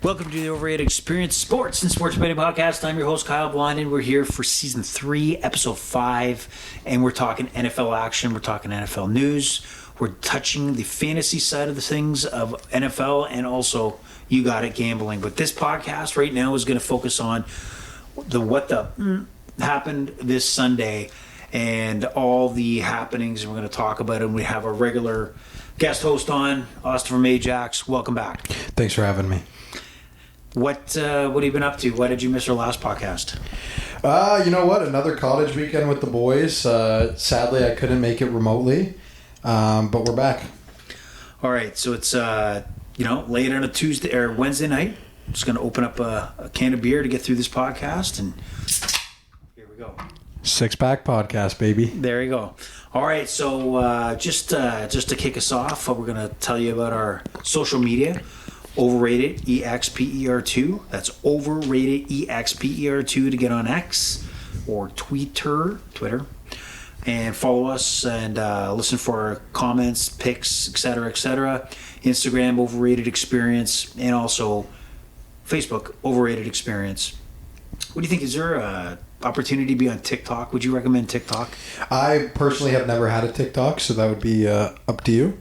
Welcome to the Overrated Experience Sports and Sports Betting Podcast. I'm your host, Kyle Blondin. We're here for Season 3, Episode 5, and we're talking NFL action. We're talking NFL news. We're touching the fantasy side of the things of NFL and also You Got It gambling. But this podcast right now is going to focus on what happened this Sunday and all the happenings. We're going to talk about it. And we have our regular guest host on, Austin from Ajax. Welcome back. Thanks for having me. What have you been up to? Why did you miss our last podcast? You know what? Another college weekend with the boys. Sadly, I couldn't make it remotely, but we're back. All right, so it's late on a Tuesday or Wednesday night. I'm just going to open up a can of beer to get through this podcast, and here we go. 6-pack podcast, baby. There you go. All right, so just to kick us off, we're going to tell you about our social media. Overrated EXPER2. That's Overrated EXPER2 to get on X or Twitter, and follow us and listen for our comments, picks, etc., etc. Instagram Overrated Experience, and also Facebook Overrated Experience. What do you think? Is there a opportunity to be on TikTok? Would you recommend TikTok? I personally have never had a TikTok, so that would be up to you.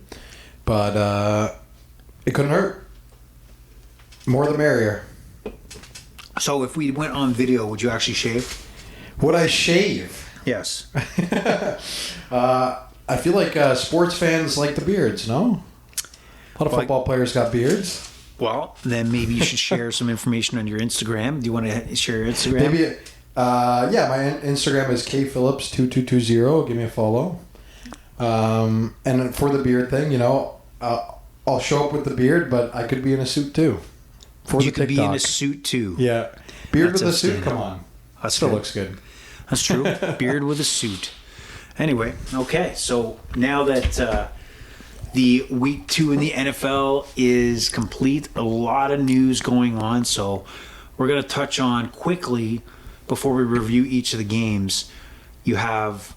But it couldn't hurt. More the merrier. So if we went on video, would you actually shave? Would I shave? Yes. I feel like sports fans like the beards, no? A lot of football players got beards. Well, then maybe you should share some information on your Instagram. Do you want to share your Instagram? Maybe. My Instagram is kphillips2220. Give me a follow. And for the beard thing, I'll show up with the beard, but I could be in a suit too. You could be in a suit too. Yeah. Beard with a suit, come on. That still looks good. That's true. Beard with a suit. Anyway, okay. So now that the week 2 in the NFL is complete, a lot of news going on. So we're going to touch on quickly before we review each of the games. You have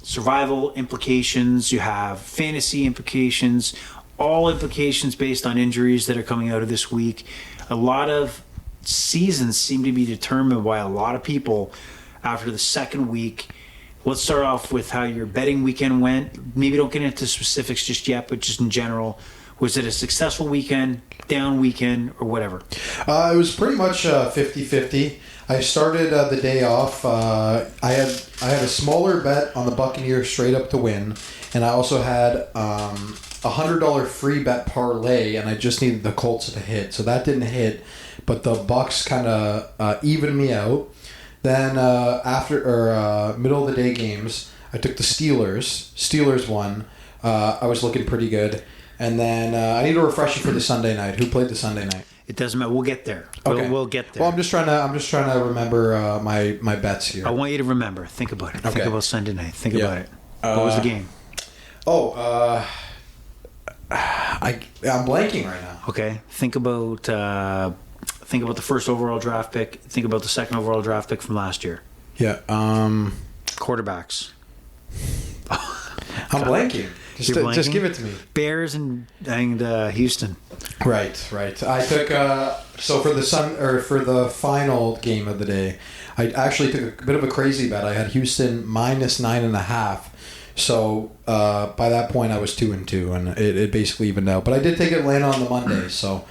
survival implications. You have fantasy implications. All implications based on injuries that are coming out of this week. A lot of seasons seem to be determined by a lot of people after the second week. Let's start off with how your betting weekend went. Maybe don't get into specifics just yet, but just in general. Was it a successful weekend, down weekend, or whatever? It was pretty much 50-50. I started the day off. I had a smaller bet on the Buccaneers straight up to win, and I also had $100 free bet parlay, and I just needed the Colts to hit. So that didn't hit, but the Bucs kind of evened me out. Then after middle of the day games, I took the Steelers. Steelers won. I was looking pretty good. And then I need a refresher for the Sunday night. Who played the Sunday night? It doesn't matter. We'll get there. Okay. We'll get there. Well, I'm just trying to remember my bets here. I want you to remember. Think about it. Okay. Think about Sunday night. Think about it. What was the game? I'm blanking right now. Okay. Think about the first overall draft pick. Think about the second overall draft pick from last year. Yeah. Quarterbacks. I'm blanking. Just give it to me. Bears and Houston. Right. I took for the final game of the day, I actually took a bit of a crazy bet. I had Houston minus 9.5. So by that point, I was 2-2, and it basically evened out. But I did take Atlanta on the Monday, so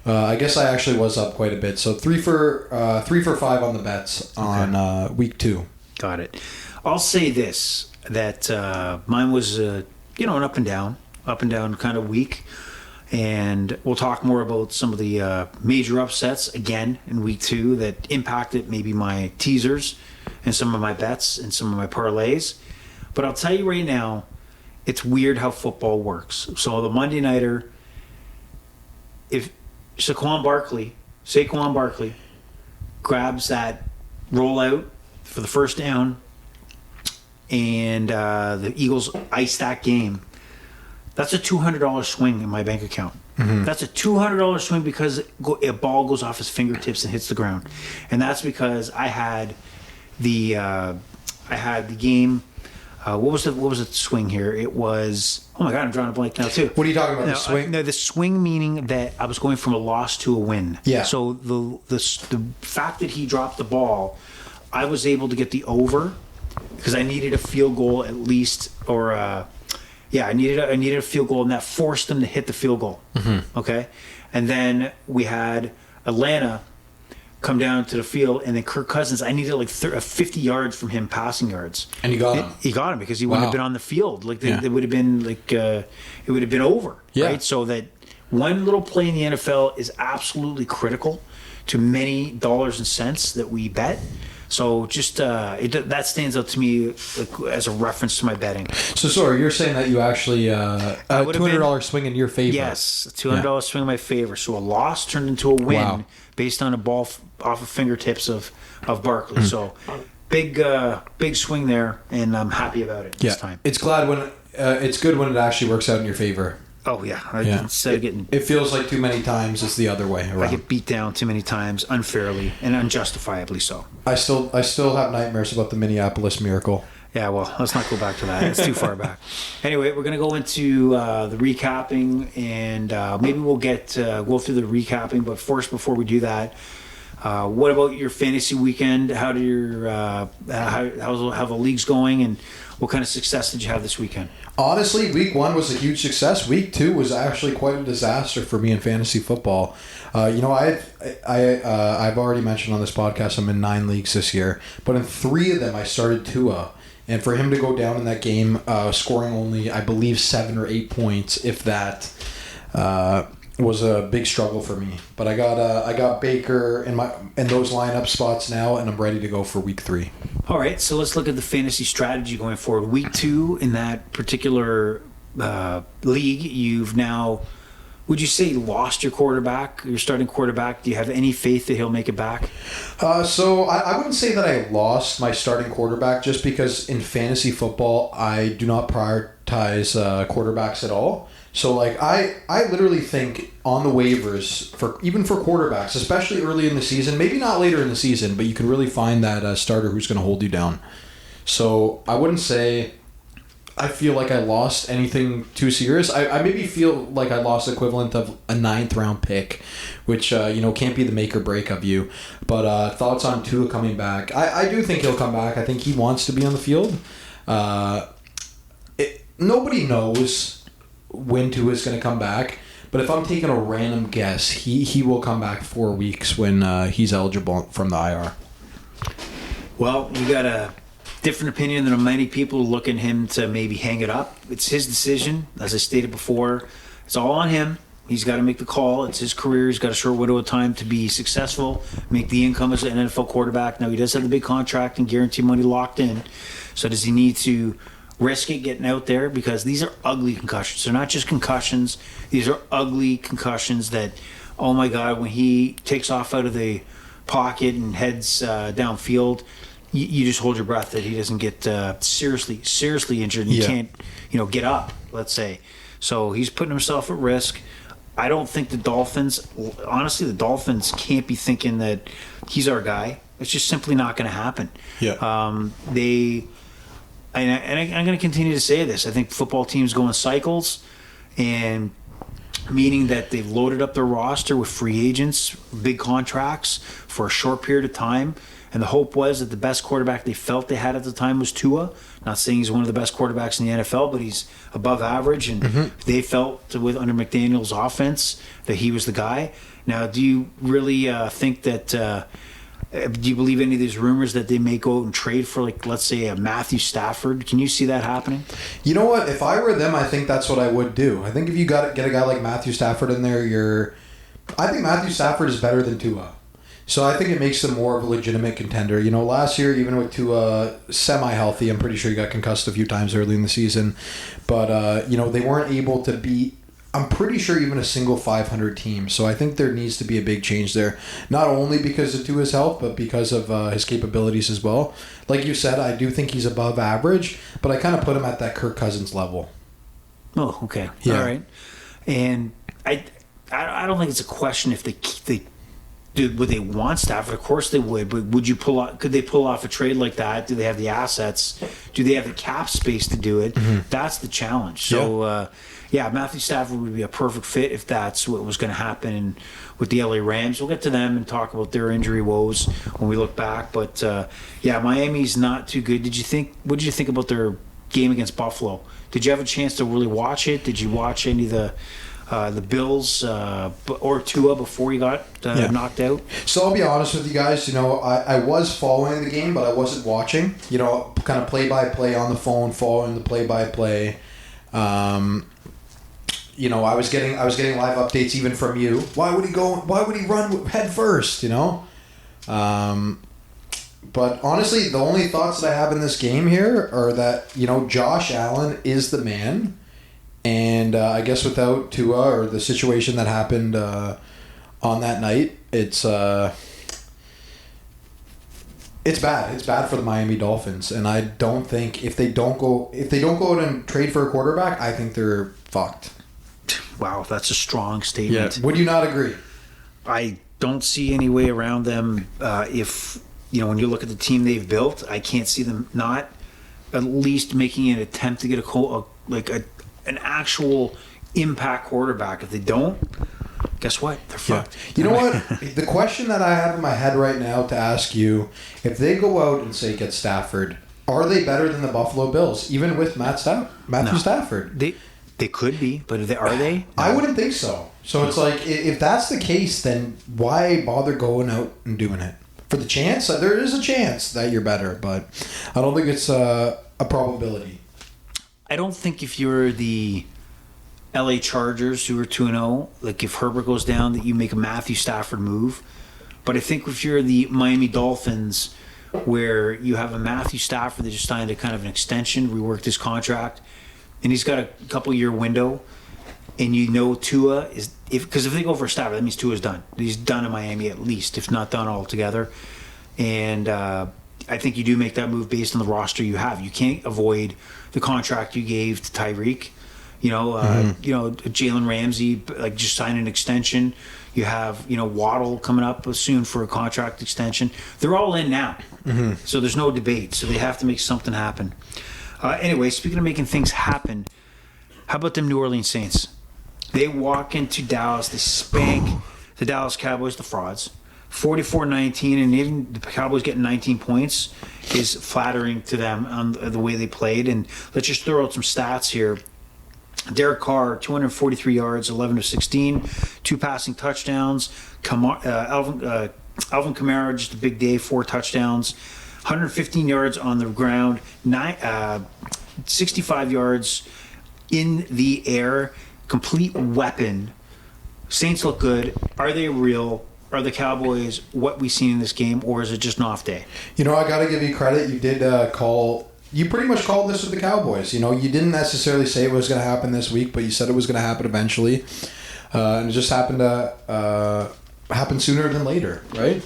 I guess I actually was up quite a bit. So 3 for 5 on the bets on week 2. Got it. I'll say this, that mine was an up and down kind of week. And we'll talk more about some of the major upsets again in week 2 that impacted maybe my teasers and some of my bets and some of my parlays. But I'll tell you right now, it's weird how football works. So the Monday Nighter, if Saquon Barkley grabs that rollout for the first down and the Eagles ice that game, that's a $200 swing in my bank account. Mm-hmm. That's a $200 swing because a ball goes off his fingertips and hits the ground. And that's because I had the game What was the swing here? It was, oh my God, I'm drawing a blank now too. What are you talking about? No, The swing? no, the swing meaning that I was going from a loss to a win. Yeah. So the fact that he dropped the ball, I was able to get the over because I needed a field goal at least, or I needed a field goal, and that forced them to hit the field goal. Mm-hmm. Okay, and then we had Atlanta come down to the field, and then Kirk Cousins, I needed like 50 yards from him passing yards. And you got him. He got him because he wouldn't have been on the field. Like Yeah. it would have been like it would have been over. Yeah. Right. So that one little play in the NFL is absolutely critical to many dollars and cents that we bet. So just that stands out to me as a reference to my betting. So sorry, you're saying that you actually would've $200 swing in your favor? Yes, a $200 swing in my favor. So a loss turned into a win Wow. based on a ball off of fingertips of Barkley. So big swing there, and I'm happy about it this time. It's good when it actually works out in your favor. Oh yeah, Yeah. instead of getting It feels like too many times it's the other way I around. get beat down too many times unfairly and unjustifiably so. I still have nightmares about the Minneapolis Miracle. Yeah, well, let's not go back to that. It's too far back. Anyway, we're going to go into the recapping, and maybe we'll go through the recapping. But first, before we do that, what about your fantasy weekend? How do your how the league's going, and what kind of success did you have this weekend? Honestly, week 1 was a huge success. Week 2 was actually quite a disaster for me in fantasy football. I've already mentioned on this podcast I'm in 9 leagues this year, but in 3 of them I started Tua. And for him to go down in that game, scoring only, I believe, 7 or 8 points, if that, was a big struggle for me. But I got Baker in those lineup spots now, and I'm ready to go for week 3. All right, so let's look at the fantasy strategy going forward. Week 2 in that particular league, you've now, would you say, lost your quarterback, your starting quarterback? Do you have any faith that he'll make it back? So I wouldn't say that I lost my starting quarterback, just because in fantasy football I do not prioritize quarterbacks at all. So like I literally think on the waivers for quarterbacks, especially early in the season, maybe not later in the season, but you can really find that starter who's going to hold you down. So I wouldn't say I feel like I lost anything too serious. I maybe feel like I lost the equivalent of a 9th round pick, which can't be the make or break of you. But thoughts on Tua coming back? I do think he'll come back. I think he wants to be on the field. Nobody knows when Tua is going to come back, but if I'm taking a random guess, he will come back 4 weeks when he's eligible from the IR. Well, you got a different opinion than many people looking him to maybe hang it up. It's his decision. As I stated before, it's all on him. He's got to make the call. It's his career. He's got a short window of time to be successful, make the income as an NFL quarterback. Now, he does have the big contract and guarantee money locked in. So does he need to risk it getting out there? Because these are ugly concussions. They're not just concussions. These are ugly concussions that, oh my God, when he takes off out of the pocket and heads downfield, you just hold your breath that he doesn't get seriously injured and he can't, get up, let's say. So he's putting himself at risk. I don't think the Dolphins can't be thinking that he's our guy. It's just simply not going to happen. Yeah. I'm going to continue to say this. I think football teams go in cycles, and meaning that they've loaded up their roster with free agents, big contracts for a short period of time. And the hope was that the best quarterback they felt they had at the time was Tua. Not saying he's one of the best quarterbacks in the NFL, but he's above average. And they felt with under McDaniel's offense that he was the guy. Now, do you really think that? Do you believe any of these rumors that they may go out and trade for, like, let's say, a Matthew Stafford? Can you see that happening? You know what? If I were them, I think that's what I would do. I think if you get a guy like Matthew Stafford in there, I think Matthew Stafford is better than Tua. So I think it makes them more of a legitimate contender. Last year, even with Tua semi-healthy, I'm pretty sure he got concussed a few times early in the season. But, they weren't able to beat, I'm pretty sure, even a single 500 team. So I think there needs to be a big change there. Not only because of Tua's health, but because of his capabilities as well. Like you said, I do think he's above average, but I kind of put him at that Kirk Cousins level. Oh, okay. Yeah. All right. And I don't think it's a question if they would they want Stafford? Of course they would. But would you pull off? Could they pull off a trade like that? Do they have the assets? Do they have the cap space to do it? That's the challenge. So, Matthew Stafford would be a perfect fit if that's what was going to happen with the LA Rams. We'll get to them and talk about their injury woes when we look back. But Miami's not too good. What did you think about their game against Buffalo? Did you have a chance to really watch it? Did you watch any of the Bills or Tua before he got knocked out? So I'll be honest with you guys. I was following the game, but I wasn't watching. Kind of play-by-play on the phone, following the play-by-play. I was getting live updates even from you. Why would he run head first? But honestly, the only thoughts that I have in this game here are that Josh Allen is the man. And I guess without Tua or the situation that happened on that night, it's bad. It's bad for the Miami Dolphins, and I don't think if they don't go out and trade for a quarterback, I think they're fucked. Wow, that's a strong statement. Yeah. Would you not agree? I don't see any way around them. If when you look at the team they've built, I can't see them not at least making an attempt to get an actual impact quarterback. If they don't, guess what? They're fucked. You know what? The question that I have in my head right now to ask you, if they go out and say get Stafford, are they better than the Buffalo Bills, even with Matthew Stafford? They could be, but are they? No. I wouldn't think so. So it's like, if that's the case, then why bother going out and doing it? For the chance? There is a chance that you're better, but I don't think it's a probability. I don't think if you're the LA Chargers who are 2-0, like if Herbert goes down, that you make a Matthew Stafford move. But I think if you're the Miami Dolphins, where you have a Matthew Stafford that just signed a kind of an extension, reworked his contract, and he's got a couple-year window, and Tua is... Because if they go for Stafford, that means Tua's done. He's done in Miami at least, if not done altogether. And I think you do make that move based on the roster you have. You can't avoid the contract you gave to Tyreek. Jalen Ramsey, just sign an extension. You have, Waddle coming up soon for a contract extension. They're all in now. So there's no debate. So they have to make something happen. Anyway, speaking of making things happen, how about them New Orleans Saints? They walk into Dallas, they spank the Dallas Cowboys, the frauds, 44-19, and even the Cowboys getting 19 points is flattering to them on the way they played. And let's just throw out some stats here. Derek Carr, 243 yards, 11 of 16, 2 passing touchdowns. Alvin Kamara, just a big day, 4 touchdowns, 115 yards on the ground, 65 yards in the air. Complete weapon. Saints look good. Are they real? Are the Cowboys what we've seen in this game, or is it just an off day? I got to give you credit. You did you pretty much called this with the Cowboys. You didn't necessarily say it was going to happen this week, but you said it was going to happen eventually. And it just happened to happen sooner than later, right?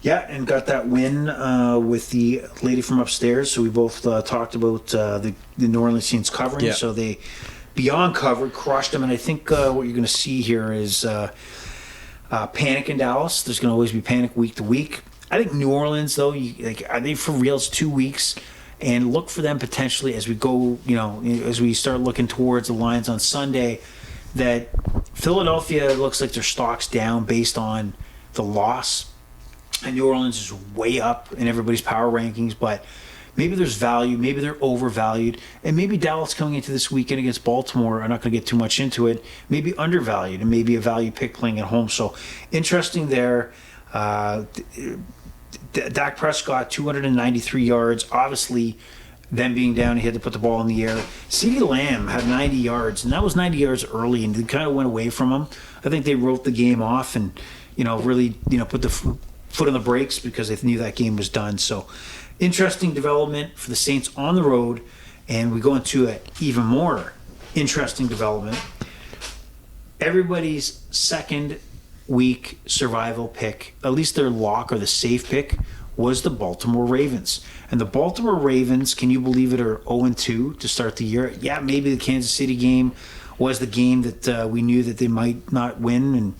Yeah, and got that win with the lady from upstairs. So we both talked about the New Orleans Saints covering. Yeah. So they, beyond covered, crushed them. And I think what you're going to see here is panic in Dallas. There's going to always be panic week to week. I think New Orleans, though, are they for real? It's 2 weeks. And look for them potentially as we go, as we start looking towards the lines on Sunday, that Philadelphia looks like their stock's down based on the loss. And New Orleans is way up in everybody's power rankings, but maybe there's value, maybe they're overvalued, and maybe Dallas coming into this weekend against Baltimore, I'm not going to get too much into it, maybe undervalued and maybe a value pick playing at home. So interesting there. Dak Prescott, 293 yards. Obviously, them being down, he had to put the ball in the air. CeeDee Lamb had 90 yards, and that was 90 yards early, and they kind of went away from him. I think they wrote the game off and, really, put the foot on the brakes because they knew that game was done. So interesting development for the Saints on the road, and we go into an even more interesting development. Everybody's second week survival pick, at least their lock or the safe pick, was the Baltimore Ravens. And the Baltimore Ravens, can you believe it, are 0-2 to start the year? Yeah, maybe the Kansas City game was the game that we knew that they might not win, and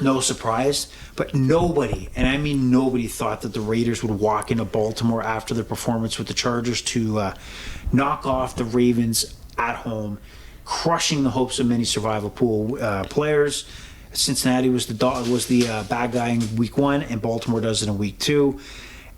no surprise, but nobody, and I mean nobody, thought that the Raiders would walk into Baltimore after their performance with the Chargers to knock off the Ravens at home, crushing the hopes of many survival pool players. Cincinnati was the bad guy in week 1, and Baltimore does it in week 2.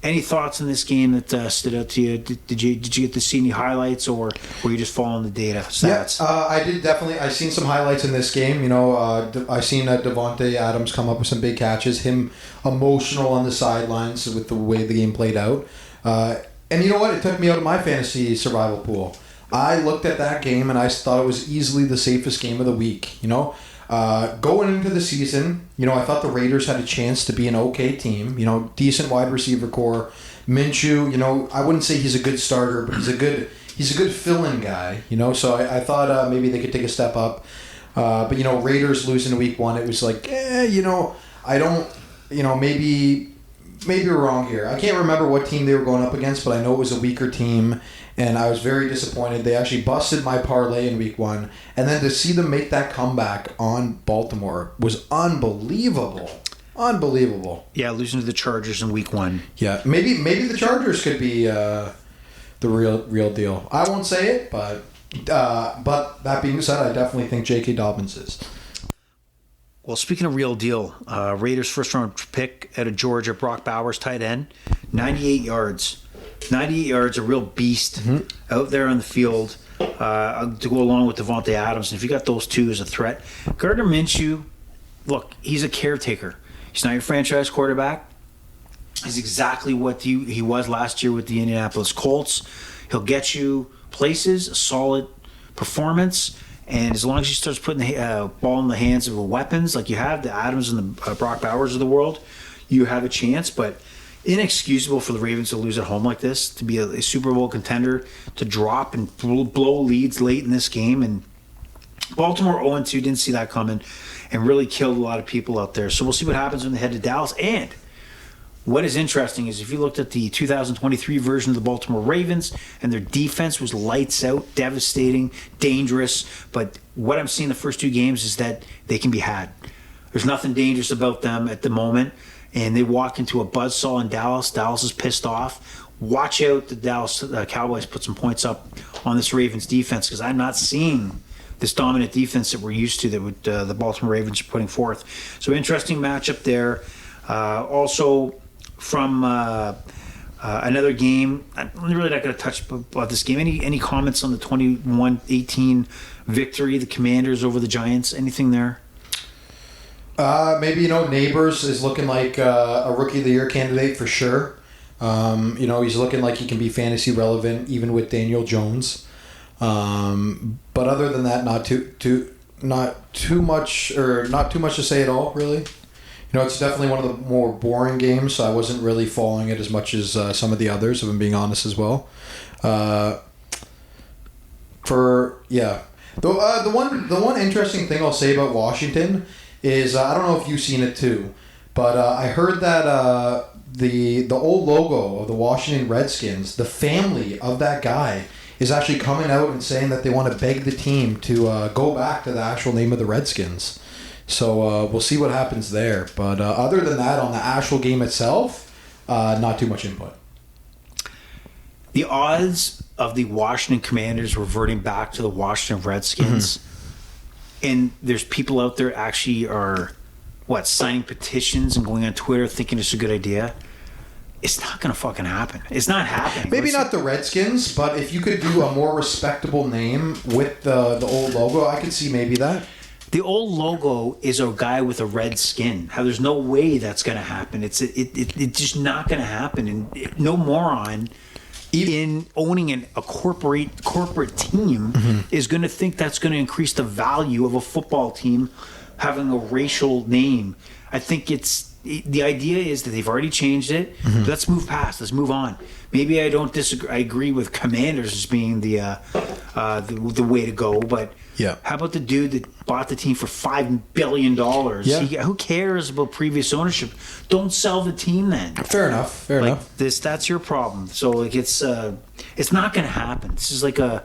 Any thoughts on this game that stood out to you? Did you get to see any highlights, or were you just following the data stats? Yeah, I did definitely. I seen some highlights in this game. I seen Devontae Adams come up with some big catches. Him emotional on the sidelines with the way the game played out. And you know what? It took me out of my fantasy survival pool. I looked at that game and I thought it was easily the safest game of the week. Going into the season, I thought the Raiders had a chance to be an okay team. Decent wide receiver core. Minshew, I wouldn't say he's a good starter, but he's a good fill-in guy. So I thought maybe they could take a step up. But Raiders losing week 1, it was like, I don't, maybe we're wrong here. I can't remember what team they were going up against, but I know it was a weaker team. And I was very disappointed. They actually busted my parlay in week 1. And then to see them make that comeback on Baltimore was unbelievable. Unbelievable. Yeah, losing to the Chargers in week 1. Yeah, maybe the Chargers could be the real deal. I won't say it, but that being said, I definitely think J.K. Dobbins is. Well, speaking of real deal, Raiders first-round pick out of Georgia, Brock Bowers, tight end, 98 yards. 98 yards, a real beast out there on the field to go along with Devontae Adams. And if you got those two as a threat, Gardner Minshew, look, he's a caretaker. He's not your franchise quarterback. He's exactly what he was last year with the Indianapolis Colts. He'll get you places, a solid performance, and as long as he starts putting the ball in the hands of weapons like you have, the Adams and the Brock Bowers of the world, you have a chance. But inexcusable for the Ravens to lose at home like this, to be a Super Bowl contender, to drop and blow leads late in this game. And Baltimore 0-2, didn't see that coming, and really killed a lot of people out there. So we'll see what happens when they head to Dallas. And what is interesting is if you looked at the 2023 version of the Baltimore Ravens, and their defense was lights out, devastating, dangerous. But what I'm seeing the first 2 games is that they can be had. There's nothing dangerous about them at the moment. And they walk into a buzzsaw in Dallas. Dallas is pissed off. Watch out, the Dallas Cowboys put some points up on this Ravens defense, because I'm not seeing this dominant defense that we're used to that the Baltimore Ravens are putting forth. So interesting matchup there. Also from another game, I'm really not going to touch about this game. Any comments on the 21-18 victory, the Commanders over the Giants? Anything there? Maybe, Neighbors is looking like a Rookie of the Year candidate for sure. He's looking like he can be fantasy relevant even with Daniel Jones. But other than that, not too much to say at all, really. It's definitely one of the more boring games, so I wasn't really following it as much as some of the others, if I'm being honest as well. The one interesting thing I'll say about Washington is I don't know if you've seen it too, but I heard that the old logo of the Washington Redskins, the family of that guy, is actually coming out and saying that they want to beg the team to go back to the actual name of the Redskins. So we'll see what happens there. But other than that, on the actual game itself, not too much input. The odds of the Washington Commanders reverting back to the Washington Redskins, and there's people out there actually are, signing petitions and going on Twitter thinking it's a good idea. It's not going to fucking happen. It's not happening. Maybe not the Redskins, but if you could do a more respectable name with the old logo, I could see maybe that. The old logo is a guy with a red skin. How there's no way that's going to happen. It's just not going to happen. And no moron in owning a corporate team is going to think that's going to increase the value of a football team having a racial name. I think the idea is that they've already changed it. Let's move past. Let's move on. Maybe I don't disagree. I agree with Commanders as being the way to go. But how about the dude that bought the team for $5 billion? Yeah. Who cares about previous ownership? Don't sell the team then. Fair enough. That's your problem. So it's not going to happen. This is like the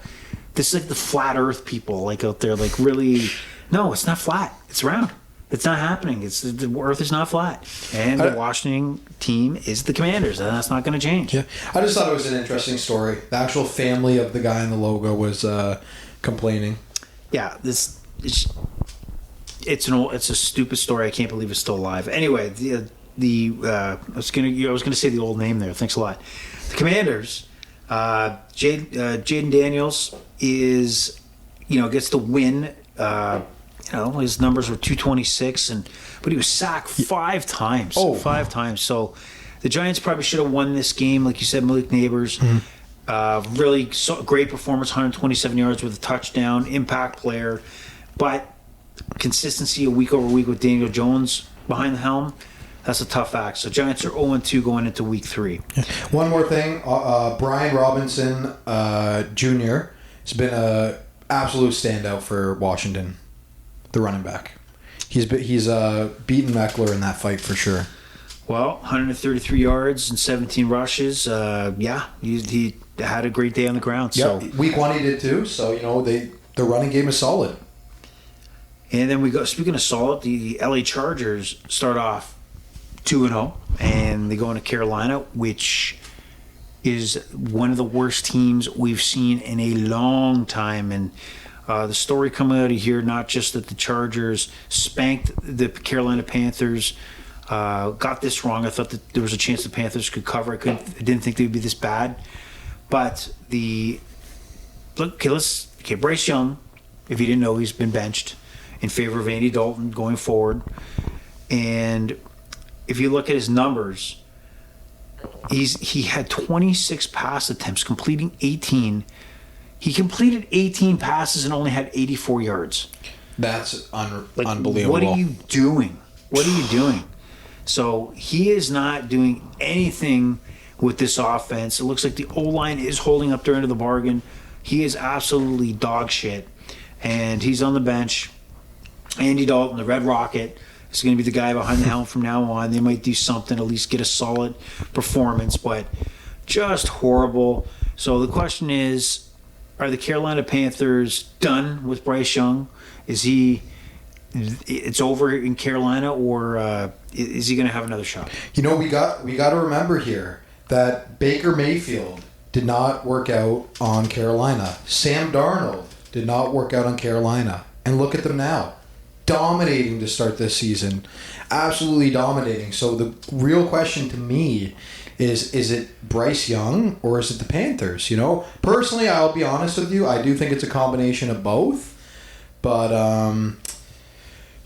flat Earth people out there. Really, no, it's not flat. It's round. It's not happening. The Earth is not flat, and the Washington team is the Commanders, and that's not going to change. Yeah, I just thought it was an interesting story. The actual family of the guy in the logo was complaining. Yeah, it's a stupid story. I can't believe it's still alive. Anyway, I was gonna say the old name there. Thanks a lot. The Commanders. Jaden Daniels is gets the win. His numbers were 226, but he was sacked 5 times. Oh, 5 times. So the Giants probably should have won this game, like you said, Malik Neighbors. Really great performance, 127 yards with a touchdown, impact player, but consistency week over week with Daniel Jones behind the helm. That's a tough act. So Giants are 0-2 going into week 3. One more thing, Brian Robinson Jr. has been an absolute standout for Washington, the running back. He's beaten Meckler in that fight for sure. Well, 133 yards and 17 rushes. He had a great day on the ground. Yeah, So week 1 he did too. So the running game is solid. And then we go. Speaking of solid, the LA Chargers start off 2-0, and they go into Carolina, which is one of the worst teams we've seen in a long time. And the story coming out of here, not just that the Chargers spanked the Carolina Panthers, got this wrong. I thought that there was a chance the Panthers could cover. I didn't think they would be this bad. But Bryce Young, if you didn't know, he's been benched in favor of Andy Dalton going forward. And if you look at his numbers, he had 26 pass attempts, completing 18. He completed 18 passes and only had 84 yards. That's unbelievable. What are you doing? So he is not doing anything with this offense. It looks like the O-line is holding up their end of the bargain. He is absolutely dog shit. And he's on the bench. Andy Dalton, the Red Rocket, is going to be the guy behind the helm from now on. They might do something, at least get a solid performance, but just horrible. So the question is, are the Carolina Panthers done with Bryce Young? It's over in Carolina, or is he going to have another shot? We got to remember here that Baker Mayfield did not work out on Carolina. Sam Darnold did not work out on Carolina. And look at them now. Dominating to start this season. Absolutely dominating. So the real question to me is it Bryce Young or is it the Panthers? Personally, I'll be honest with you, I do think it's a combination of both. But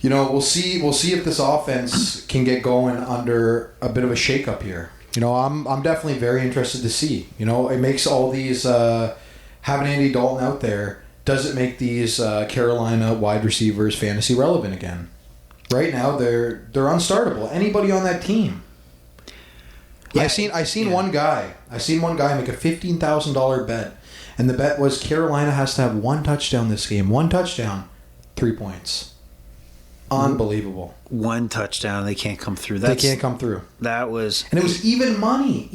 we'll see if this offense can get going under a bit of a shakeup here. I'm definitely very interested to see. It makes all these having Andy Dalton out there. Does it make these Carolina wide receivers fantasy relevant again? Right now, they're unstartable. Anybody on that team? Yeah, I seen one guy make a $15,000 bet, and the bet was Carolina has to have 1 touchdown this game. 1 touchdown, 3 points. Unbelievable. 1 touchdown, they can't come through. They can't come through. That was... And it was even money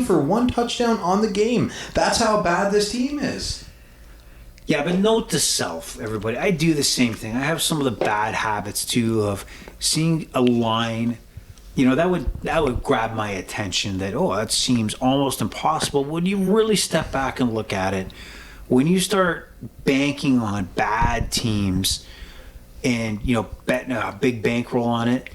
for 1 touchdown on the game. That's how bad this team is. Yeah, but note to self, everybody. I do the same thing. I have some of the bad habits, too, of seeing a line. That would grab my attention that, that seems almost impossible. When you really step back and look at it, when you start banking on bad teams and, betting a big bankroll on it,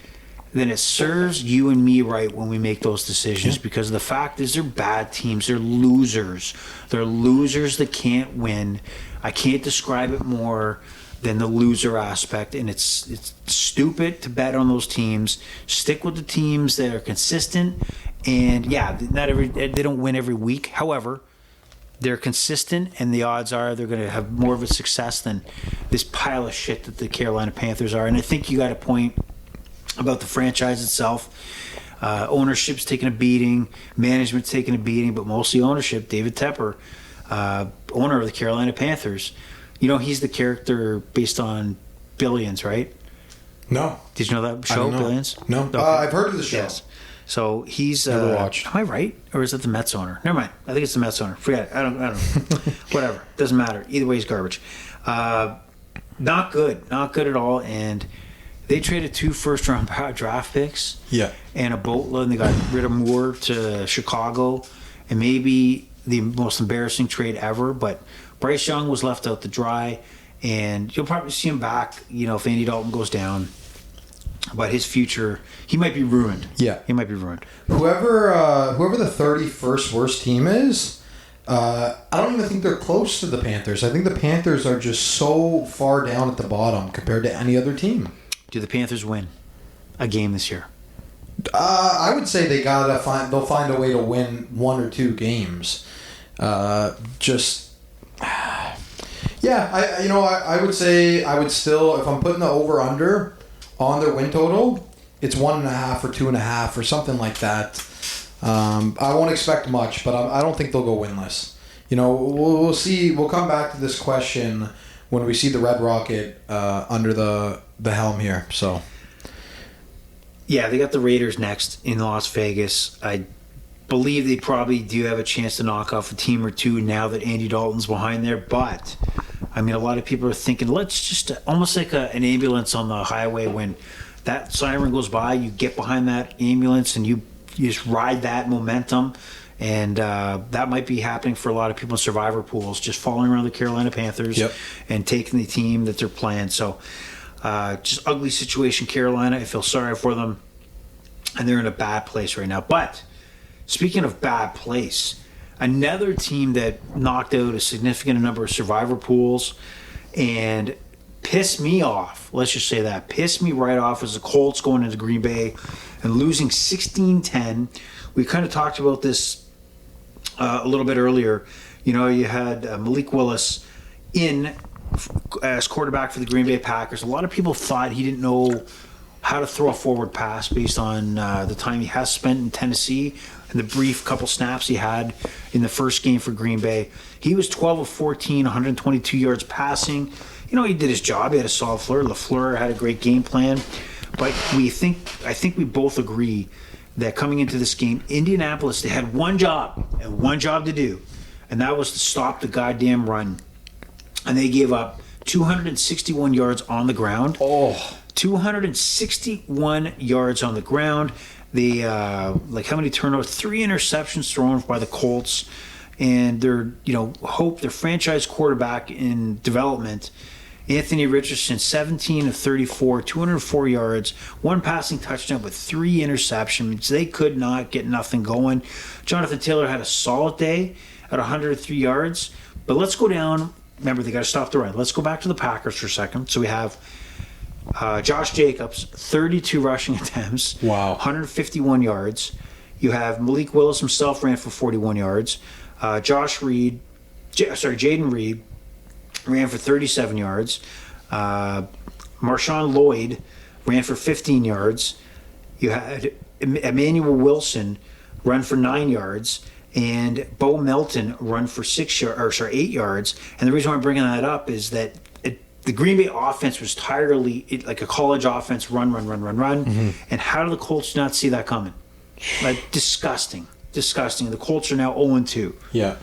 then it serves you and me right when we make those decisions, because the fact is they're bad teams. They're losers. They're losers that can't win. I can't describe it more than the loser aspect, and it's stupid to bet on those teams. Stick with the teams that are consistent, and they don't win every week. However, they're consistent, and the odds are they're going to have more of a success than this pile of shit that the Carolina Panthers are. And I think you got a point about the franchise itself. Ownership's taking a beating, management's taking a beating, but mostly ownership. David Tepper, owner of the Carolina Panthers, he's the character based on Billions, right? No. Did you know that show, Billions? No. Okay. I've heard of the show. Yes. So he's... Never watched. Am I right? Or is it the Mets owner? Never mind. I think it's the Mets owner. Forget it. I don't know. Whatever. Doesn't matter. Either way, he's garbage. Not good. Not good at all. And They traded 2 first-round draft picks. Yeah. And a boatload, and they got rid of Moore to Chicago, and maybe the most embarrassing trade ever. But Bryce Young was left out to dry, and you'll probably see him back, if Andy Dalton goes down. But his future, he might be ruined. Yeah. He might be ruined. Whoever the 31st worst team is, I don't even think they're close to the Panthers. I think the Panthers are just so far down at the bottom compared to any other team. Do the Panthers win a game this year? I would say they'll find a way to win 1 or 2 games. I would say I would still, if I'm putting the over under on their win total, it's 1.5 or 2.5 or something like that. I won't expect much, but I don't think they'll go winless. We'll see. We'll come back to this question when we see the Red Rocket under the helm here. So. Yeah, they got the Raiders next in Las Vegas. I believe they probably do have a chance to knock off a team or two now that Andy Dalton's behind there. But, a lot of people are thinking, let's just, almost like an ambulance on the highway, when that siren goes by, you get behind that ambulance and you just ride that momentum. And that might be happening for a lot of people in survivor pools, just following around the Carolina Panthers and taking the team that they're playing. So, just ugly situation, Carolina. I feel sorry for them, and they're in a bad place right now. But speaking of bad place, another team that knocked out a significant number of survivor pools and pissed me off, let's just say that, pissed me right off, was the Colts going into Green Bay and losing 16-10. We kind of talked about this a little bit earlier. You had Malik Willis in as quarterback for the Green Bay Packers. A lot of people thought he didn't know how to throw a forward pass based on the time he has spent in Tennessee and the brief couple snaps he had in the first game for Green Bay. He was 12 of 14, 122 yards passing. He did his job. He had a solid floor. LaFleur had a great game plan. But I think we both agree that coming into this game, Indianapolis, they had one job to do, and that was to stop the goddamn run. And they gave up 261 yards on the ground. 261 yards on the ground. They, how many turnovers? 3 interceptions thrown by the Colts. And their franchise quarterback in development, Anthony Richardson, 17 of 34, 204 yards, 1 passing touchdown, but 3 interceptions. They could not get nothing going. Jonathan Taylor had a solid day at 103 yards. But let's go down. Remember, they got to stop the run. Let's go back to the Packers for a second. So we have Josh Jacobs, 32 rushing attempts. Wow. 151 yards. You have Malik Willis himself ran for 41 yards. Jaden Reed ran for 37 yards. Marshawn Lloyd ran for 15 yards. You had Emmanuel Wilson run for 9 yards. And Bo Melton run for 8 yards. And the reason why I'm bringing that up is that the Green Bay offense was entirely like a college offense, run. Mm-hmm. And how do the Colts not see that coming? Disgusting. The Colts are now 0-2. Yeah.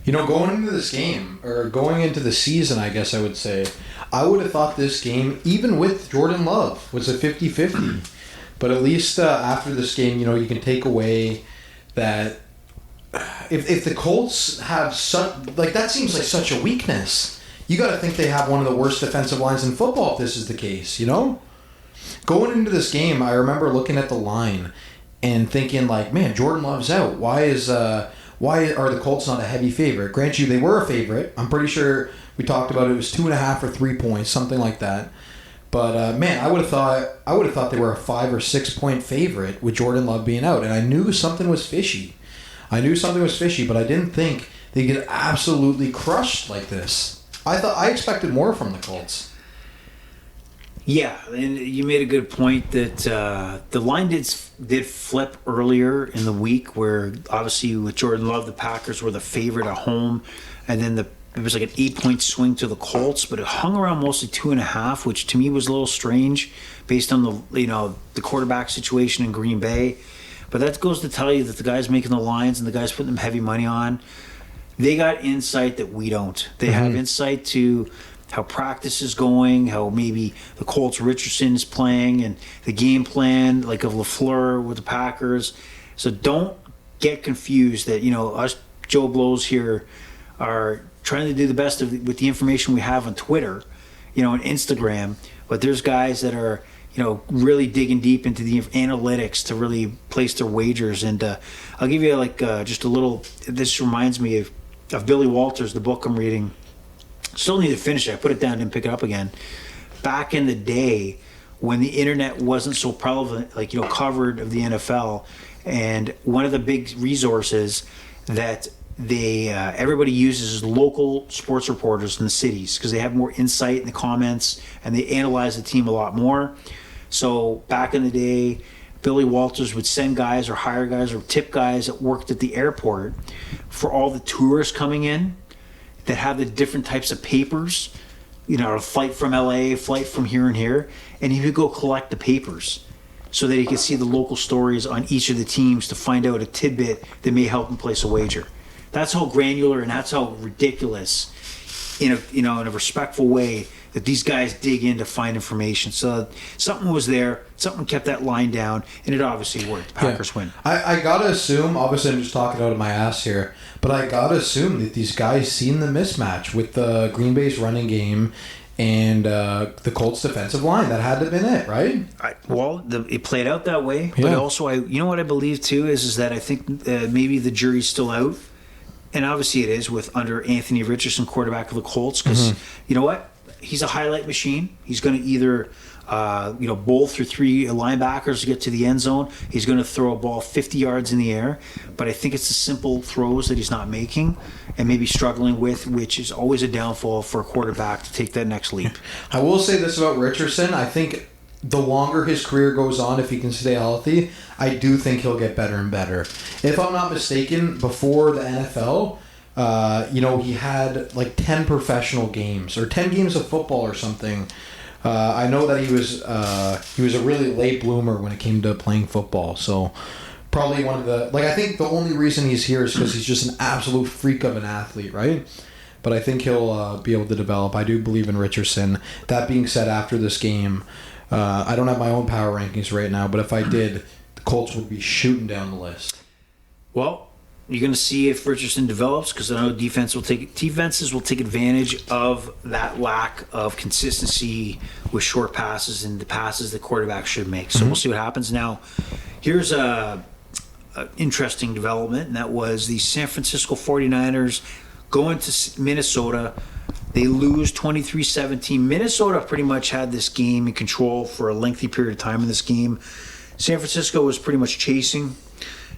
Going into this game, or going into the season, I guess I would say, I would have thought this game, even with Jordan Love, was a 50-50. But at least after this game, you can take away that if the Colts have that seems like such a weakness. You got to think they have one of the worst defensive lines in football if this is the case, Going into this game, I remember looking at the line and thinking, man, Jordan Love's out. Why are the Colts not a heavy favorite? Grant you, they were a favorite. I'm pretty sure we talked about it was 2.5 or 3 points, something like that. But man, I would have thought they were a 5 or 6 point favorite with Jordan Love being out, and I knew something was fishy. But I didn't think they'd get absolutely crushed like this. I expected more from the Colts. Yeah, and you made a good point that the line did flip earlier in the week, where obviously with Jordan Love, the Packers were the favorite at home, and then it was like an 8-point swing to the Colts, but it hung around mostly 2.5, which to me was a little strange based on the quarterback situation in Green Bay. But that goes to tell you that the guys making the lines and the guys putting them heavy money on, they got insight that we don't. They have insight to how practice is going, how maybe the Colts Richardson is playing, and the game plan like of LaFleur with the Packers. So don't get confused that us Joe Blows here are trying to do the best with the information we have on Twitter, and Instagram. But there's guys that are really digging deep into the analytics to really place their wagers. And I'll give you just a little. This reminds me of Billy Walters, the book I'm reading. Still need to finish it. I put it down, didn't pick it up again. Back in the day when the internet wasn't so prevalent, covered of the NFL, and one of the big resources that everybody uses is local sports reporters in the cities, because they have more insight in the comments and they analyze the team a lot more. So back in the day, Billy Walters would send guys or hire guys or tip guys that worked at the airport for all the tourists coming in that have the different types of papers, a flight from LA, flight from here and here, and he would go collect the papers so that he could see the local stories on each of the teams to find out a tidbit that may help him place a wager. That's how granular and that's how ridiculous, in a respectful way, that these guys dig in to find information. So something was there, something kept that line down, and it obviously worked. Packers win. I gotta assume, obviously I'm just talking out of my ass here, but I gotta assume that these guys seen the mismatch with the Green Bay's running game and the Colts defensive line. That had to have been it, right? It played out that way, but also what I believe too is that I think maybe the jury's still out, and obviously it is with under Anthony Richardson, quarterback of the Colts, because you know what? He's a highlight machine. He's going to either, bowl through three linebackers to get to the end zone. He's going to throw a ball 50 yards in the air. But I think it's the simple throws that he's not making and maybe struggling with, which is always a downfall for a quarterback to take that next leap. I will say this about Richardson. I think the longer his career goes on, if he can stay healthy, I do think he'll get better and better. If I'm not mistaken, before the NFL, he had 10 professional games or 10 games of football or something. I know that he was a really late bloomer when it came to playing football. So probably one of the I think the only reason he's here is because he's just an absolute freak of an athlete, right? But I think he'll be able to develop. I do believe in Richardson. That being said, after this game, I don't have my own power rankings right now, but if I did, the Colts would be shooting down the list. Well, you're going to see if Richardson develops, because I know defenses will take advantage of that lack of consistency with short passes and the passes the quarterback should make. So we'll see what happens. Now, here's a interesting development, and that was the San Francisco 49ers going to Minnesota. They lose 23-17. Minnesota pretty much had this game in control for a lengthy period of time in this game. San Francisco was pretty much chasing.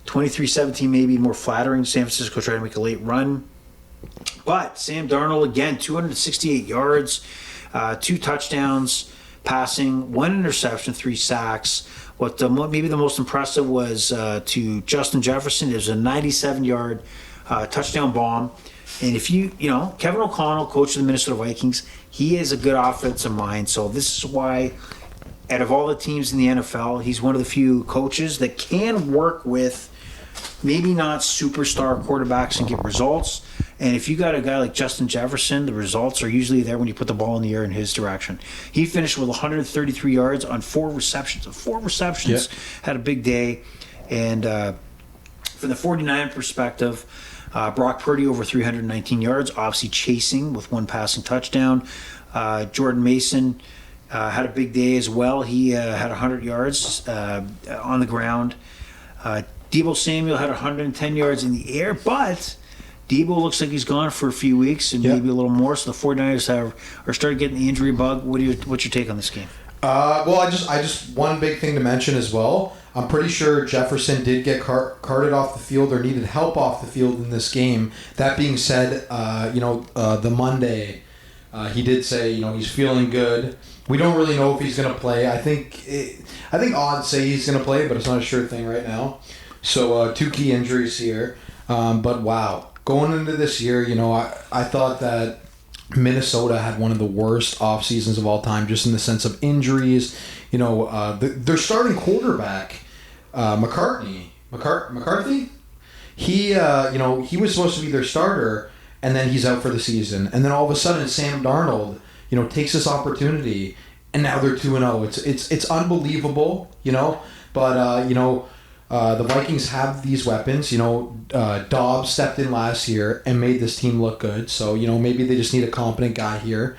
23-17 maybe more flattering. San Francisco tried to make a late run. But Sam Darnold, again, 268 yards, 2 touchdowns passing, 1 interception, 3 sacks. What maybe the most impressive was to Justin Jefferson. It was a 97-yard touchdown bomb. And if Kevin O'Connell, coach of the Minnesota Vikings, he is a good offensive mind. So this is why, out of all the teams in the NFL, he's one of the few coaches that can work with maybe not superstar quarterbacks and get results. And if you got a guy like Justin Jefferson, the results are usually there when you put the ball in the air in his direction. He finished with 133 yards on 4 receptions. Had a big day. And from the 49 perspective, Brock Purdy over 319 yards, obviously chasing with 1 passing touchdown. Jordan Mason had a big day as well. He had 100 yards on the ground. Deebo Samuel had 110 yards in the air, but Deebo looks like he's gone for a few weeks and maybe a little more. So the 49ers are starting getting the injury bug. What's your take on this game? Well, I just one big thing to mention as well. I'm pretty sure Jefferson did get carted off the field or needed help off the field in this game. That being said, the Monday, he did say he's feeling good. We don't really know if he's going to play. I think odds say he's going to play, but it's not a sure thing right now. So 2 key injuries here. But wow, going into this year, I thought that Minnesota had one of the worst off seasons of all time, just in the sense of injuries. Their starting quarterback, McCarthy. He was supposed to be their starter, and then he's out for the season. And then all of a sudden, Sam Darnold takes this opportunity, and now they're 2-0. It's unbelievable, But the Vikings have these weapons. Dobbs stepped in last year and made this team look good. So maybe they just need a competent guy here.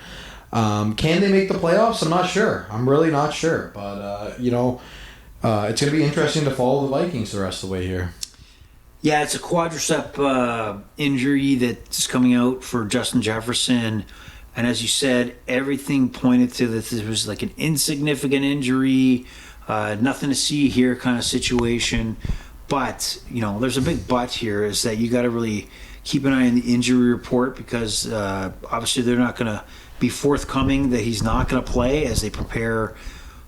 Can they make the playoffs? I'm not sure. I'm really not sure. But it's going to be interesting to follow the Vikings the rest of the way here. Yeah, it's a quadricep injury that's coming out for Justin Jefferson. And as you said, everything pointed to that this was like an insignificant injury, nothing to see here kind of situation. But, there's a big but here, is that you got to really keep an eye on the injury report, because obviously they're not going to be forthcoming that he's not going to play as they prepare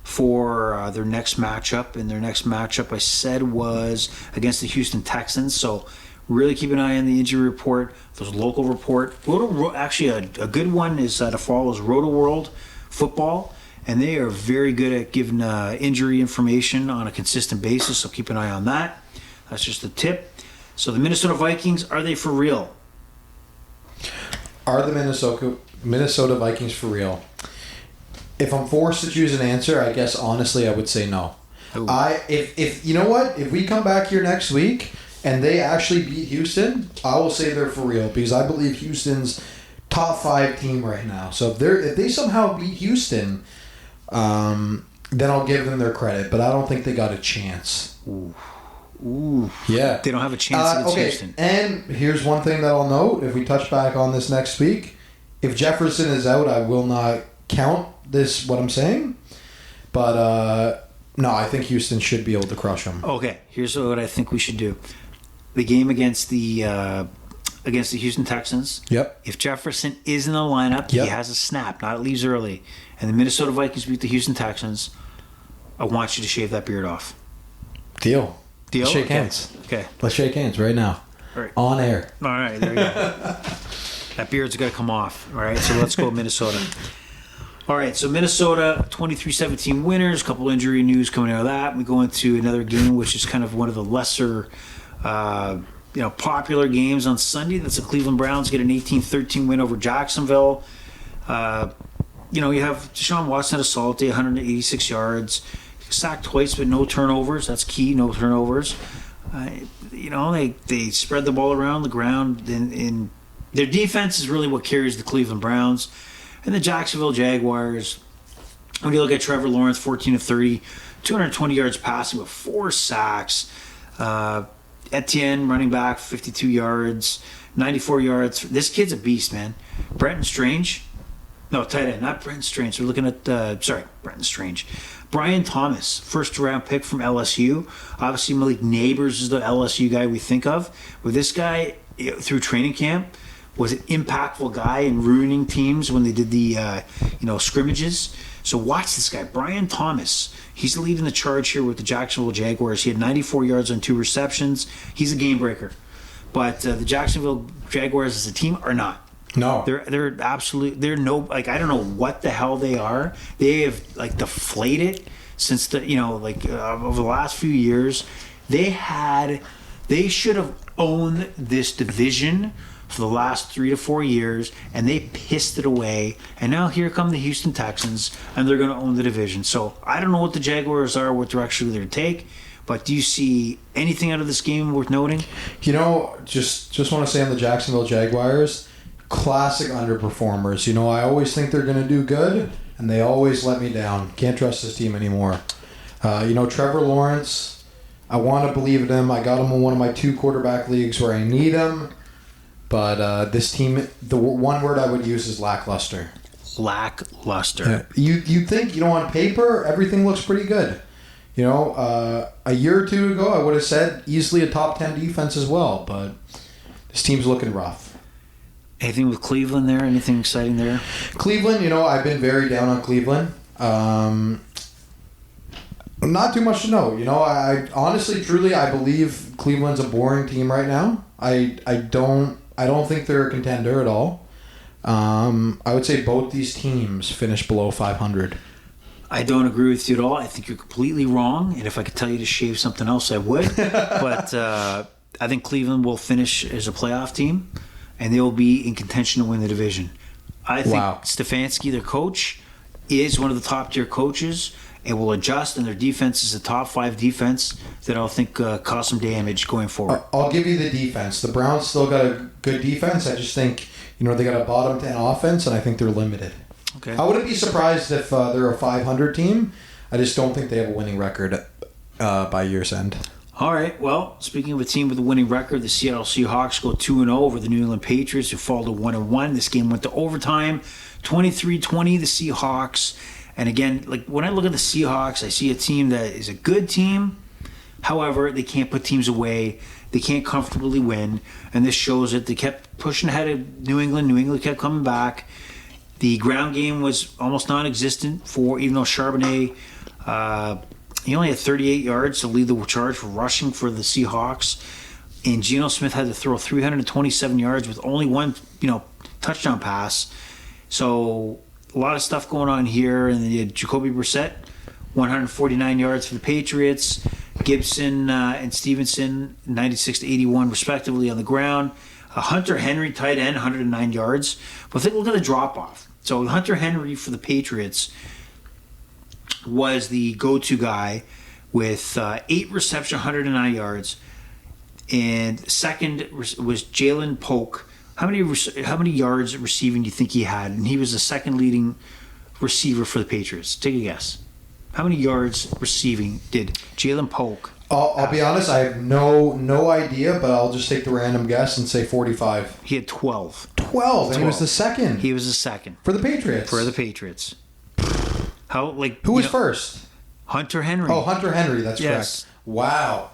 for their next matchup. And their next matchup, I said, was against the Houston Texans. So really keep an eye on the injury report, those local report. Actually, a good one is to follow is Roto World Football, and they are very good at giving injury information on a consistent basis, so keep an eye on that. That's just a tip. So the Minnesota Vikings, are they for real? Are the Minnesota Vikings for real? If I'm forced to choose an answer, I guess honestly I would say no. Ooh. If you know what, if we come back here next week and they actually beat Houston, I will say they're for real, because I believe Houston's top 5 team right now. So if they somehow beat Houston, then I'll give them their credit. But I don't think they got a chance. Ooh. Yeah. They don't have a chance against Houston. And here's one thing that I'll note if we touch back on this next week. If Jefferson is out, I will not count what I'm saying. But no, I think Houston should be able to crush them. Okay, here's what I think we should do. The game against the Houston Texans. Yep. If Jefferson is in the lineup, he has a snap, not leaves early, and the Minnesota Vikings beat the Houston Texans, I want you to shave that beard off. Deal. Deal? Let's shake hands. Okay. Let's shake hands right now. All right. On air. All right, there you go. That beard's got to come off. All right, so let's go Minnesota. All right, so Minnesota 23-17 winners. A couple injury news coming out of that. We go into another game, which is kind of one of the lesser, popular games on Sunday. That's the Cleveland Browns get an 18-13 win over Jacksonville. You have Deshaun Watson had a solid day, 186 yards, sacked twice, but no turnovers. That's key, no turnovers. They spread the ball around the ground. In their defense is really what carries the Cleveland Browns. And the Jacksonville Jaguars, when you look at Trevor Lawrence, 14-30, 220 yards passing with 4 sacks. Etienne, running back, 52 yards, 94 yards. This kid's a beast, man. Brenton Strange. No, tight end, not Brenton Strange. We're looking at, Brenton Strange. Brian Thomas, first-round pick from LSU. Obviously, Malik Neighbors is the LSU guy we think of. But this guy, through training camp, was an impactful guy in ruining teams when they did the scrimmages. So watch this guy, Brian Thomas. He's leading the charge here with the Jacksonville Jaguars. He had 94 yards on 2 receptions. He's a game breaker. But the Jacksonville Jaguars as a team are not. No. They're absolute. I don't know what the hell they are. They have deflated since over the last few years. They should have owned this division for the last 3 to 4 years, and they pissed it away. And now here come the Houston Texans, and they're going to own the division. So I don't know what the Jaguars are, what direction they're going to take. But do you see anything out of this game worth noting? Just want to say on the Jacksonville Jaguars, classic underperformers. I always think they're going to do good, and they always let me down. Can't trust this team anymore. Trevor Lawrence, I want to believe in him. I got him in one of my 2 quarterback leagues where I need him. But this team, the one word I would use is lackluster. Lackluster. Yeah. You think, on paper, everything looks pretty good. A year or 2 ago, I would have said easily a top 10 defense as well. But this team's looking rough. Anything with Cleveland there? Anything exciting there? Cleveland, I've been very down on Cleveland. Not too much to know. I honestly, truly, I believe Cleveland's a boring team right now. I don't think they're a contender at all. I would say both these teams finish below 500. I don't agree with you at all. I think you're completely wrong. And if I could tell you to shave something else, I would. But I think Cleveland will finish as a playoff team, and they will be in contention to win the division. I think Wow. Stefanski, their coach, is one of the top tier coaches and will adjust, and their defense is a top 5 defense that I'll think cause some damage going forward. I'll give you the defense. The Browns still got a good defense. I just think, they got a bottom 10 offense, and I think they're limited. Okay. I wouldn't be surprised if they're a 500 team. I just don't think they have a winning record by year's end. All right. Well, speaking of a team with a winning record, the Seattle Seahawks go 2-0 over the New England Patriots, who fall to 1-1. This game went to overtime, 23-20, the Seahawks. And again, like when I look at the Seahawks, I see a team that is a good team. However, they can't put teams away. They can't comfortably win. And this shows that they kept pushing ahead of New England. New England kept coming back. The ground game was almost non-existent even though Charbonnet, he only had 38 yards to lead the charge for rushing for the Seahawks. And Geno Smith had to throw 327 yards with only one, touchdown pass. So a lot of stuff going on here. And then you had Jacoby Brissett, 149 yards for the Patriots. Gibson and Stevenson, 96-81 respectively on the ground. Hunter Henry, tight end, 109 yards. But look at the drop-off. So Hunter Henry for the Patriots was the go-to guy with 8 reception, 109 yards. And second was Jalen Polk. How many yards receiving do you think he had? And he was the second leading receiver for the Patriots. Take a guess. How many yards receiving did Jalen Polk? I'll be honest, I have no idea, but I'll just take the random guess and say 45. He had 12. 12, and he was the second. He was the second. For the Patriots. For the Patriots. Who was first? Hunter Henry. Oh, Hunter Henry, that's Yes. correct. Wow.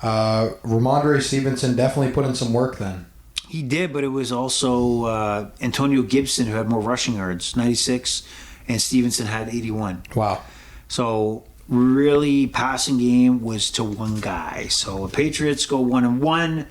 Ramondre Stevenson definitely put in some work then. He did, but it was also Antonio Gibson who had more rushing yards, 96, and Stevenson had 81. Wow. So really passing game was to one guy. So the Patriots go 1-1.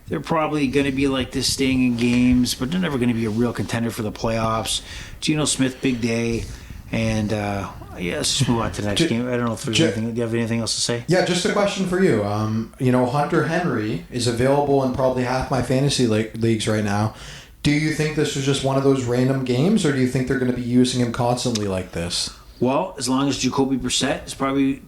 They're probably going to be like this staying in games, but they're never going to be a real contender for the playoffs. Geno Smith, big day. And let's just move on to the next game. I don't know if there's anything. Do you have anything else to say? Yeah, just a question for you. Hunter Henry is available in probably half my fantasy leagues right now. Do you think this was just one of those random games, or do you think they're going to be using him constantly like this? Well, as long as Jacoby Brissett is probably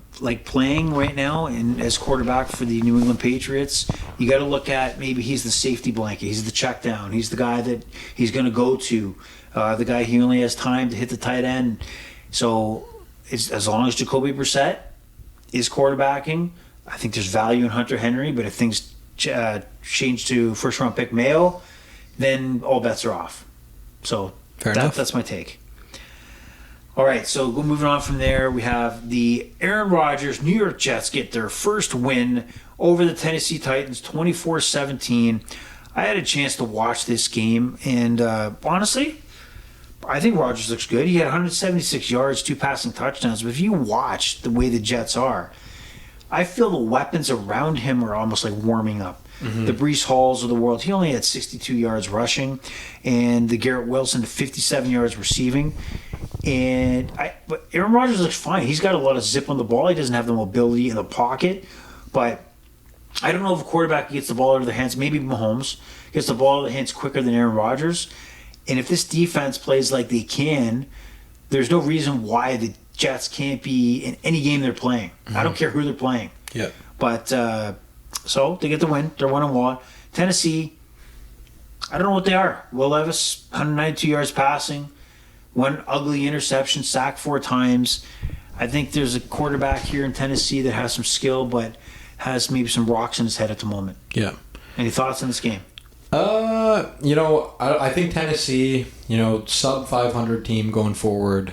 playing right now and as quarterback for the New England Patriots, you got to look at maybe he's the safety blanket. He's the check down. He's the guy that he's going to go to. The guy he only has time to hit the tight end. So as long as Jacoby Brissett is quarterbacking, I think there's value in Hunter Henry. But if things change to first-round pick Mayo, then all bets are off. So that's my take. All right, so moving on from there, we have the Aaron Rodgers New York Jets get their first win over the Tennessee Titans, 24-17. I had a chance to watch this game, and honestly, I think Rodgers looks good. He had 176 yards, 2 passing touchdowns. But if you watch the way the Jets are, I feel the weapons around him are almost like warming up. Mm-hmm. The Breece Halls of the world, he only had 62 yards rushing, and the Garrett Wilson, 57 yards receiving. But Aaron Rodgers looks fine. He's got a lot of zip on the ball. He doesn't have the mobility in the pocket. But I don't know if a quarterback gets the ball out of their hands. Maybe Mahomes gets the ball out of their hands quicker than Aaron Rodgers. And if this defense plays like they can, there's no reason why the Jets can't be in any game they're playing. Mm-hmm. I don't care who they're playing. Yeah. But so they get the win. They're 1-1. Tennessee, I don't know what they are. Will Levis, 192 yards passing. One ugly interception, sacked 4 times. I think there's a quarterback here in Tennessee that has some skill, but has maybe some rocks in his head at the moment. Yeah. Any thoughts on this game? I think Tennessee, sub 500 team going forward.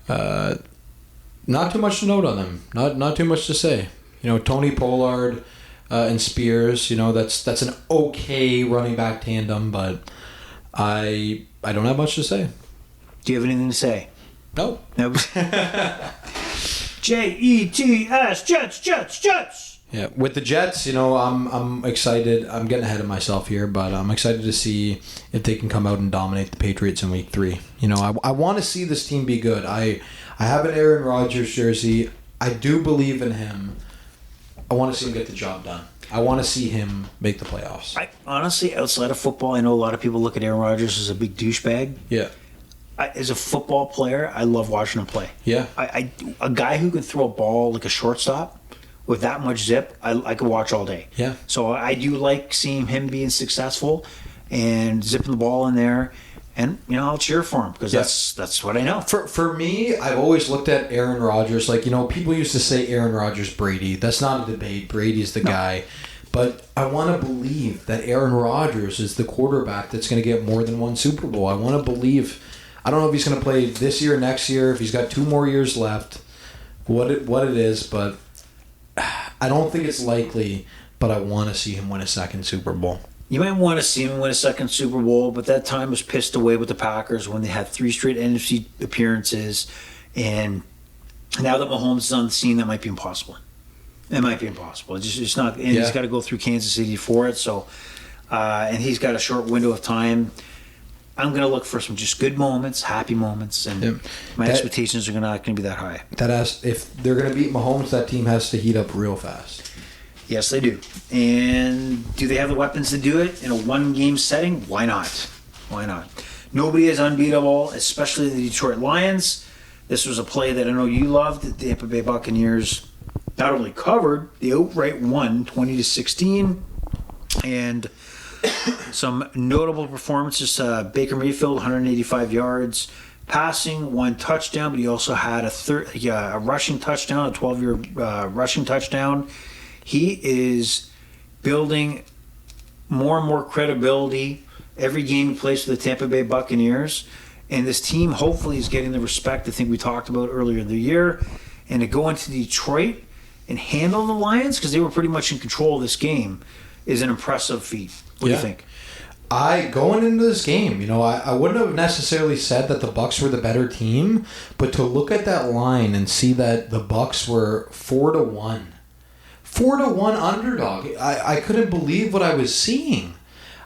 Not too much to note on them. Not too much to say. Tony Pollard and Spears. That's an okay running back tandem, but I don't have much to say. Do you have anything to say? No. Nope. Jets, Jets. Yeah, with the Jets, I'm excited. I'm getting ahead of myself here, but I'm excited to see if they can come out and dominate the Patriots in Week 3. I want to see this team be good. I have an Aaron Rodgers jersey. I do believe in him. I want to see him get the job done. I want to see him make the playoffs. I honestly, outside of football, I know a lot of people look at Aaron Rodgers as a big douchebag. Yeah. As a football player, I love watching him play. Yeah. A guy who can throw a ball like a shortstop with that much zip, I could watch all day. Yeah. So I do like seeing him being successful and zipping the ball in there. And, I'll cheer for him because that's what I know. For me, I've always looked at Aaron Rodgers like, people used to say Aaron Rodgers, Brady. That's not a debate. Brady's the guy. But I want to believe that Aaron Rodgers is the quarterback that's going to get more than one Super Bowl. I want to believe. I don't know if he's going to play this year, next year, if he's got 2 more years left, what it is, but I don't think it's likely, but I want to see him win a second Super Bowl. You might want to see him win a second Super Bowl, but that time was pissed away with the Packers when they had 3 straight NFC appearances, and now that Mahomes is on the scene, that might be impossible. It might be impossible. It's not, and he's got to go through Kansas City for it, so, and he's got a short window of time. I'm going to look for some just good moments, happy moments, and my expectations are not going to be that high. If they're going to beat Mahomes, that team has to heat up real fast. Yes, they do. And do they have the weapons to do it in a one-game setting? Why not? Why not? Nobody is unbeatable, especially the Detroit Lions. This was a play that I know you loved. The Tampa Bay Buccaneers not only covered, they outright won 20-16. And some notable performances. Baker Mayfield, 185 yards passing, 1 touchdown, but he also had a rushing touchdown, a 12-yard rushing touchdown. He is building more and more credibility every game he plays for the Tampa Bay Buccaneers. And this team hopefully is getting the respect I think we talked about earlier in the year. And to go into Detroit and handle the Lions, because they were pretty much in control of this game, is an impressive feat. What do you think? Going into this game, I wouldn't have necessarily said that the Bucs were the better team, but to look at that line and see that the Bucs were 4-1. 4-1 underdog. I couldn't believe what I was seeing.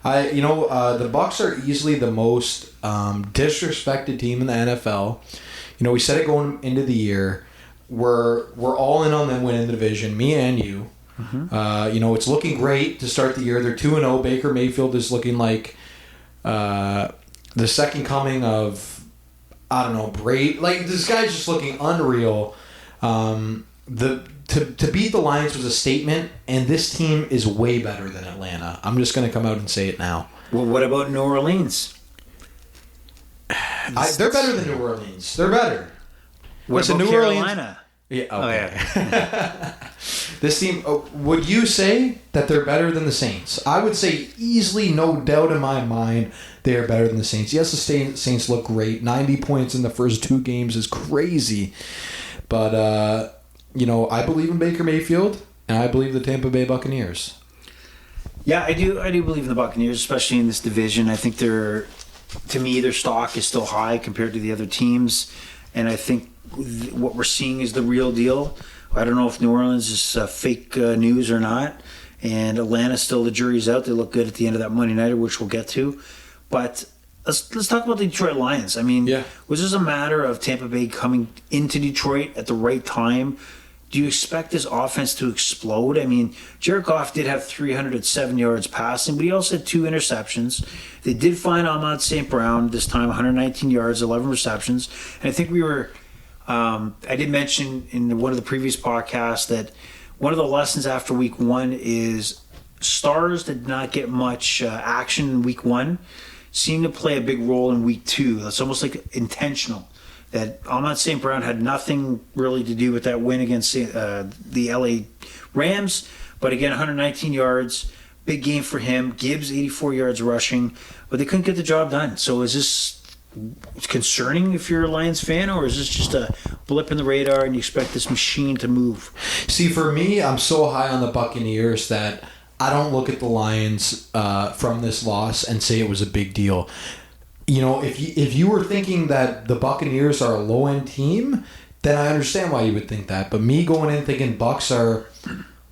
The Bucs are easily the most disrespected team in the NFL. We said it going into the year. We're all in on them winning the division, me and you. Mm-hmm. It's looking great to start the year. They're 2-0. Baker Mayfield is looking like the second coming of, I don't know, Brady. Like, this guy's just looking unreal. To beat the Lions was a statement, and this team is way better than Atlanta. I'm just going to come out and say it now. Well, what about New Orleans? They're better than New Orleans. They're better. What about New Carolina? Orleans? Yeah. Okay. Oh, yeah. This team, would you say that they're better than the Saints? I would say easily, no doubt in my mind, they are better than the Saints. Yes, the Saints look great. 90 points in the first 2 games is crazy. But, I believe in Baker Mayfield, and I believe the Tampa Bay Buccaneers. Yeah, I do believe in the Buccaneers, especially in this division. I think to me, their stock is still high compared to the other teams. And I think what we're seeing is the real deal. I don't know if New Orleans is fake news or not. And Atlanta, still the jury's out. They look good at the end of that Monday nighter, which we'll get to. But let's talk about the Detroit Lions. I mean, was this a matter of Tampa Bay coming into Detroit at the right time? Do you expect this offense to explode? I mean, Jared Goff did have 307 yards passing, but he also had 2 interceptions. They did find Ahmad St. Brown, this time 119 yards, 11 receptions. And I think I did mention in one of the previous podcasts that one of the lessons after week 1 is stars that did not get much action in week 1 seem to play a big role in week 2. That's almost like intentional. That Ahmad St. Brown had nothing really to do with that win against the LA Rams. But again, 119 yards, big game for him. Gibbs, 84 yards rushing. But they couldn't get the job done. So is this concerning if you're a Lions fan, or is this just a blip in the radar and you expect this machine to move? See, for me, I'm so high on the Buccaneers that I don't look at the Lions from this loss and say it was a big deal. If you were thinking that the Buccaneers are a low-end team, then I understand why you would think that. But me going in thinking Bucs are...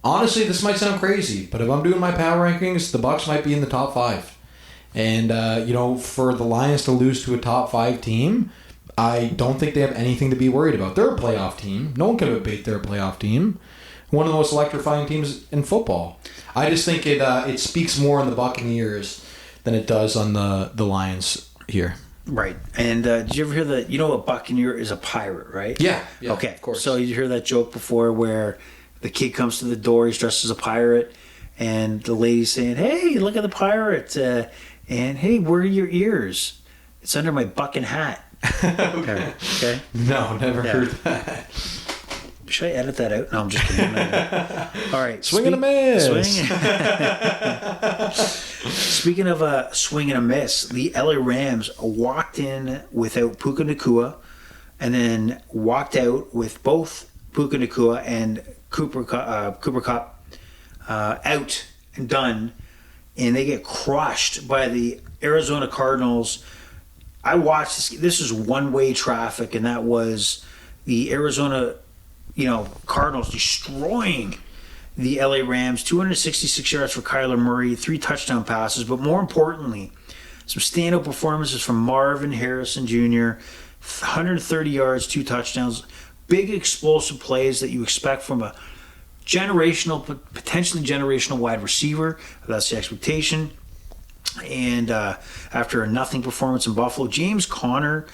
Honestly, this might sound crazy, but if I'm doing my power rankings, the Bucs might be in the top 5. And, for the Lions to lose to a top 5 team, I don't think they have anything to be worried about. They're a playoff team. No one can debate they're a playoff team. one of the most electrifying teams in football. I just think it speaks more on the Buccaneers than it does on the Lions here. Right. And did you ever hear that? You know, a Buccaneer is a pirate, right? Yeah. Okay. Of course. So you hear that joke before where the kid comes to the door, he's dressed as a pirate, and the lady's saying, "Hey, look at the pirate," and "Hey, where are your ears?" "It's under my bucking hat." Okay. No, never heard that. Should I edit that out? No, I'm just kidding. All right. Swing and a miss. Speaking of a swing and a miss, the LA Rams walked in without Puka Nacua and then walked out with both Puka Nacua and Cooper Kupp out and done, and they get crushed by the Arizona Cardinals. I watched this. This was one-way traffic, and that was the Arizona, Cardinals destroying the LA Rams. 266 yards for Kyler Murray, 3 touchdown passes, but more importantly, some standout performances from Marvin Harrison Jr., 130 yards, 2 touchdowns, big explosive plays that you expect from a potentially generational wide receiver. That's the expectation. And after a nothing performance in Buffalo, James Conner,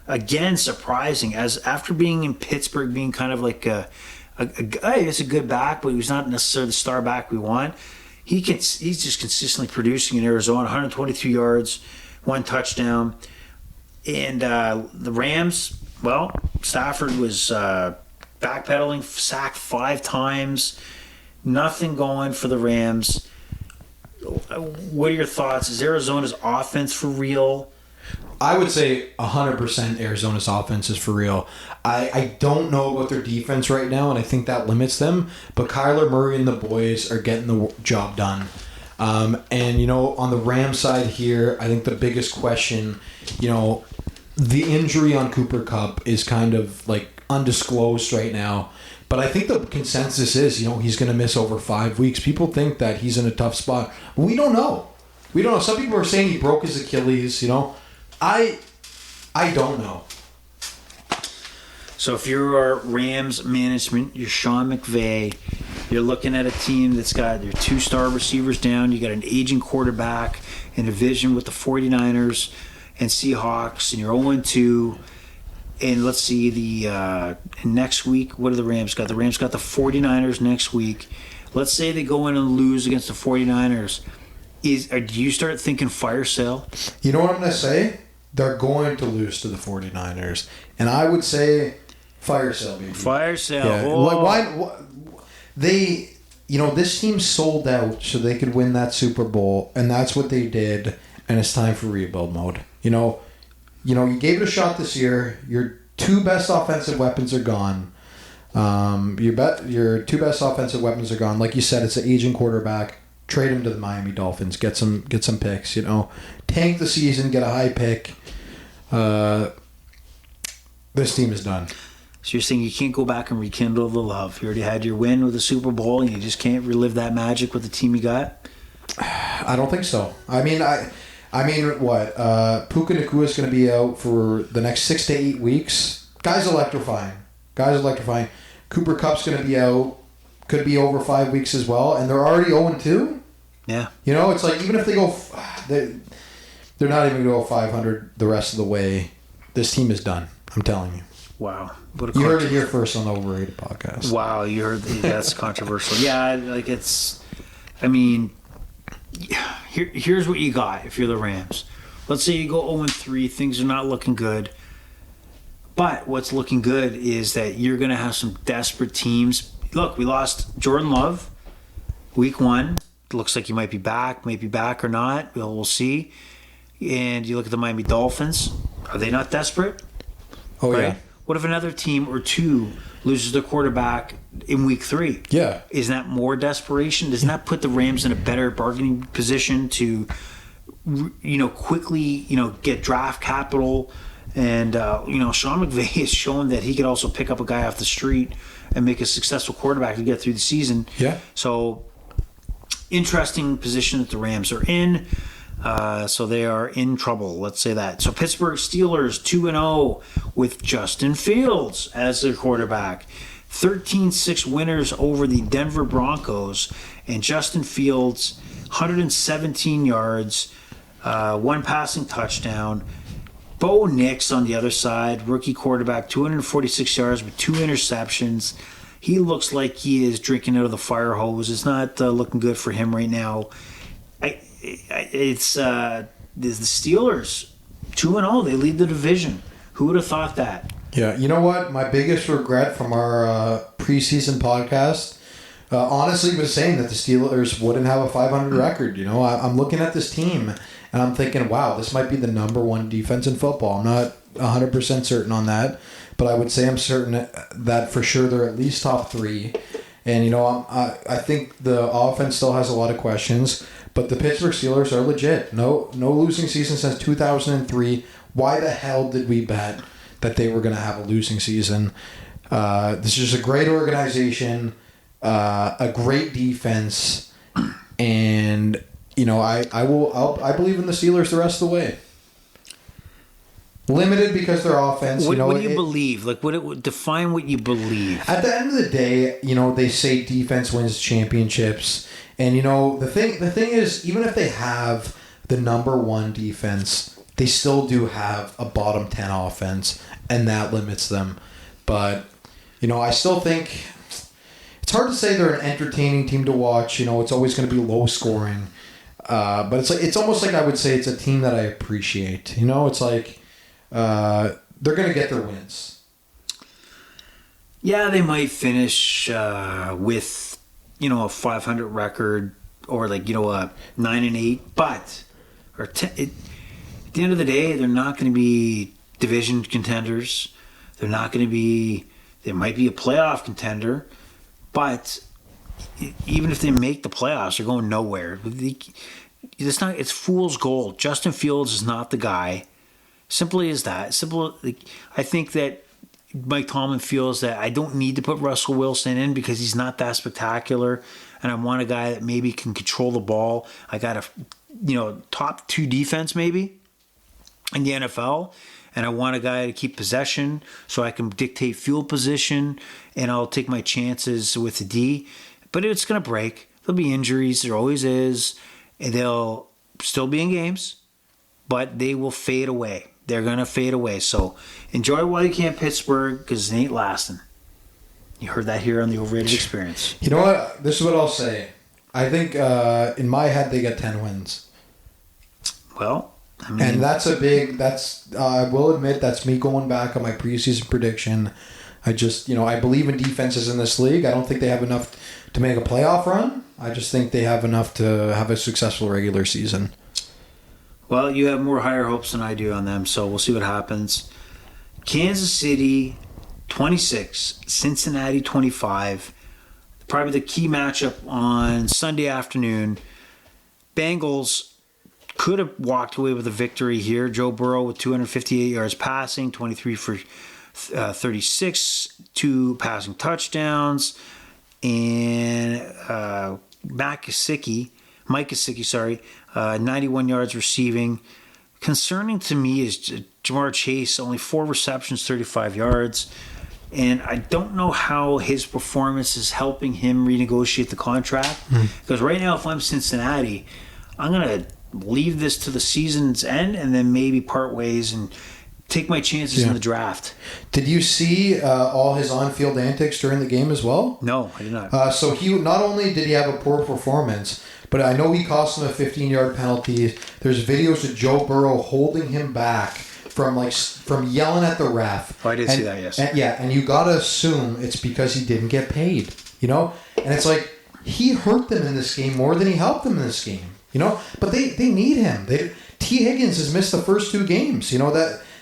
again surprising, as after being in Pittsburgh, being kind of like it's a good back, but he was not necessarily the star back we want. He's just consistently producing in Arizona. 123 yards, 1 touchdown. And the Rams, well, Stafford was backpedaling, sacked 5 times. Nothing going for the Rams. What are your thoughts? Is Arizona's offense for real? I would say 100% Arizona's offense is for real. I don't know about their defense right now, and I think that limits them. But Kyler Murray and the boys are getting the job done. And, on the Rams side here, I think the biggest question, the injury on Cooper Kupp is kind of like undisclosed right now. But I think the consensus is, he's going to miss over 5 weeks. People think that he's in a tough spot. We don't know. Some people are saying he broke his Achilles, I don't know. So if you're Rams management, you're Sean McVay, you're looking at a team that's got their 2-star receivers down, you got an aging quarterback in a division with the 49ers and Seahawks, and you're 0-2. And let's see, the next week, what do the Rams got? The Rams got the 49ers next week. Let's say they go in and lose against the 49ers. Do you start thinking fire sale? You know what I'm going to say? They're going to lose to the 49ers. And I would say fire sale, baby. Fire sale. Yeah. Oh. Why they, this team sold out so they could win that Super Bowl, and that's what they did, and it's time for rebuild mode. You gave it a shot this year. Your 2 best offensive weapons are gone. Your 2 best offensive weapons are gone. Like you said, it's an aging quarterback. Trade him to the Miami Dolphins. Get some picks. Tank the season. Get a high pick. This team is done. So you're saying you can't go back and rekindle the love. You already had your win with the Super Bowl, and you just can't relive that magic with the team you got? I don't think so. I mean, what? Puka Nacua is going to be out for the next 6 to 8 weeks. Guy's electrifying. Cooper Kupp's going to be out. Could be over 5 weeks as well. And they're already 0-2. Yeah. It's like even if they go... They're not even going to go 500 the rest of the way. This team is done. I'm telling you. Wow. You heard it here first on the Overrated podcast. Wow. You heard that's controversial. Yeah, here's what you got if you're the Rams. Let's say you go 0-3, things are not looking good. But what's looking good is that you're going to have some desperate teams. Look, we lost Jordan Love week 1. It looks like he might be back or not. We'll see. And you look at the Miami Dolphins. Are they not desperate? Oh, right? Yeah. What if another team or 2 loses their quarterback in week 3? Yeah. Isn't that more desperation? Doesn't that put the Rams in a better bargaining position to, quickly, get draft capital? And, Sean McVay has shown that he could also pick up a guy off the street and make a successful quarterback to get through the season. Yeah. So, interesting position that the Rams are in. So they are in trouble, let's say that. So Pittsburgh Steelers 2-0 with Justin Fields as their quarterback. 13-6 winners over the Denver Broncos, and Justin Fields, 117 yards, one passing touchdown. Bo Nix on the other side, rookie quarterback, 246 yards with 2 interceptions. He looks like he is drinking out of the fire hose. It's not looking good for him right now. It's the Steelers, 2-0. They lead the division. Who would have thought that? Yeah, you know what? My biggest regret from our preseason podcast, honestly, was saying that the Steelers wouldn't have a 500 record. You know, I'm looking at this team, and I'm thinking, wow, this might be the number one defense in football. I'm not 100% certain on that, but I would say I'm certain that for sure they're at least top 3. And, you know, I think the offense still has a lot of questions, but the Pittsburgh Steelers are legit. No losing season since 2003. Why the hell did we bet that they were going to have a losing season? This is a great organization, a great defense, and you know I believe in the Steelers the rest of the way. Limited because their offense. What do you believe? Like, define what you believe. At the end of the day, you know, they say defense wins championships, and you know the thing is, even if they have the number one defense, they still do have a bottom 10 offense, and that limits them. But, you know, I still think it's hard to say they're an entertaining team to watch. You know, it's always going to be low scoring. But it's almost like I would say it's a team that I appreciate. You know, it's like they're going to get their wins. Yeah, they might finish with, you know, a 500 record or like, you know, a 9-8, but at the end of the day, they're not going to be division contenders. They're not going to be. They might be a playoff contender, but even if they make the playoffs, they're going nowhere. It's not. It's fool's gold. Justin Fields is not the guy. Simply as that. I think that Mike Tomlin feels that I don't need to put Russell Wilson in because he's not that spectacular, and I want a guy that maybe can control the ball. I got a, you know, top 2 defense maybe in the NFL, and I want a guy to keep possession so I can dictate field position, and I'll take my chances with the D. But it's going to break. There'll be injuries. There always is. And they'll still be in games, but they will fade away. They're going to fade away. So enjoy while you can, Pittsburgh, because it ain't lasting. You heard that here on the Overrated Experience. You know what? This is what I'll say. I think in my head they get 10 wins. Well, I mean, and I will admit that's me going back on my preseason prediction. I believe in defenses in this league. I don't think they have enough to make a playoff run. I just think they have enough to have a successful regular season. Well, you have more higher hopes than I do on them, so we'll see what happens. Kansas City 26, Cincinnati 25. Probably the key matchup on Sunday afternoon. Bengals could have walked away with a victory here. Joe Burrow with 258 yards passing, 23 for 36, 2 passing touchdowns, and Mike Gesicki, 91 yards receiving. Concerning to me is Jamar Chase, only 4 receptions, 35 yards. And I don't know how his performance is helping him renegotiate the contract. Because right now, if I'm Cincinnati, I'm going to leave this to the season's end and then maybe part ways and take my chances in the draft. Did you see all his on-field antics during the game as well? No, I did not. So he not only did he have a poor performance, but I know he cost him a 15-yard penalty. There's videos of Joe Burrow holding him back from yelling at the ref. Oh, I did see that, yes. And you got to assume it's because he didn't get paid, you know? And it's like, he hurt them in this game more than he helped them in this game, you know? But they need him. T. Higgins has missed the first 2 games, you know?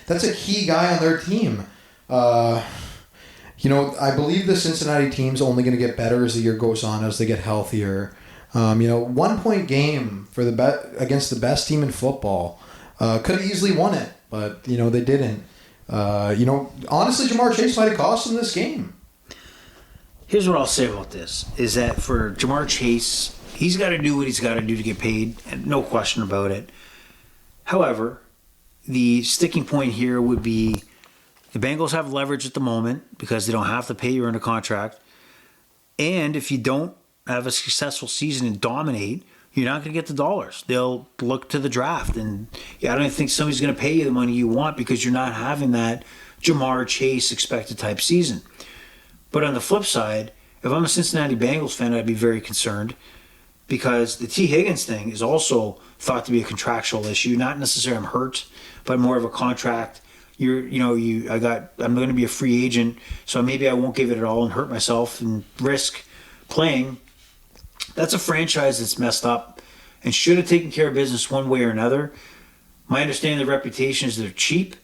That's a key guy on their team. You know, I believe the Cincinnati team's only going to get better as the year goes on, as they get healthier. You know, 1-point game for against the best team in football. Could have easily won it, but, you know, they didn't. You know, honestly, Jamar Chase might have cost them this game. Here's what I'll say about this, is that for Jamar Chase, he's got to do what he's got to do to get paid, and no question about it. However, the sticking point here would be The Bengals have leverage at the moment because they don't have to pay you under contract. And if you don't have a successful season and dominate, you're not going to get the dollars. They'll look to the draft. And I don't think somebody's going to pay you the money you want because you're not having that Jamar Chase expected type season. But on the flip side, if I'm a Cincinnati Bengals fan, I'd be very concerned because the T. Higgins thing is also thought to be a contractual issue, not necessarily I'm hurt, but more of a contract. I'm going to be a free agent, so maybe I won't give it at all and hurt myself and risk playing. That's a franchise that's messed up and should have taken care of business one way or another. My understanding of the reputation is they're cheap,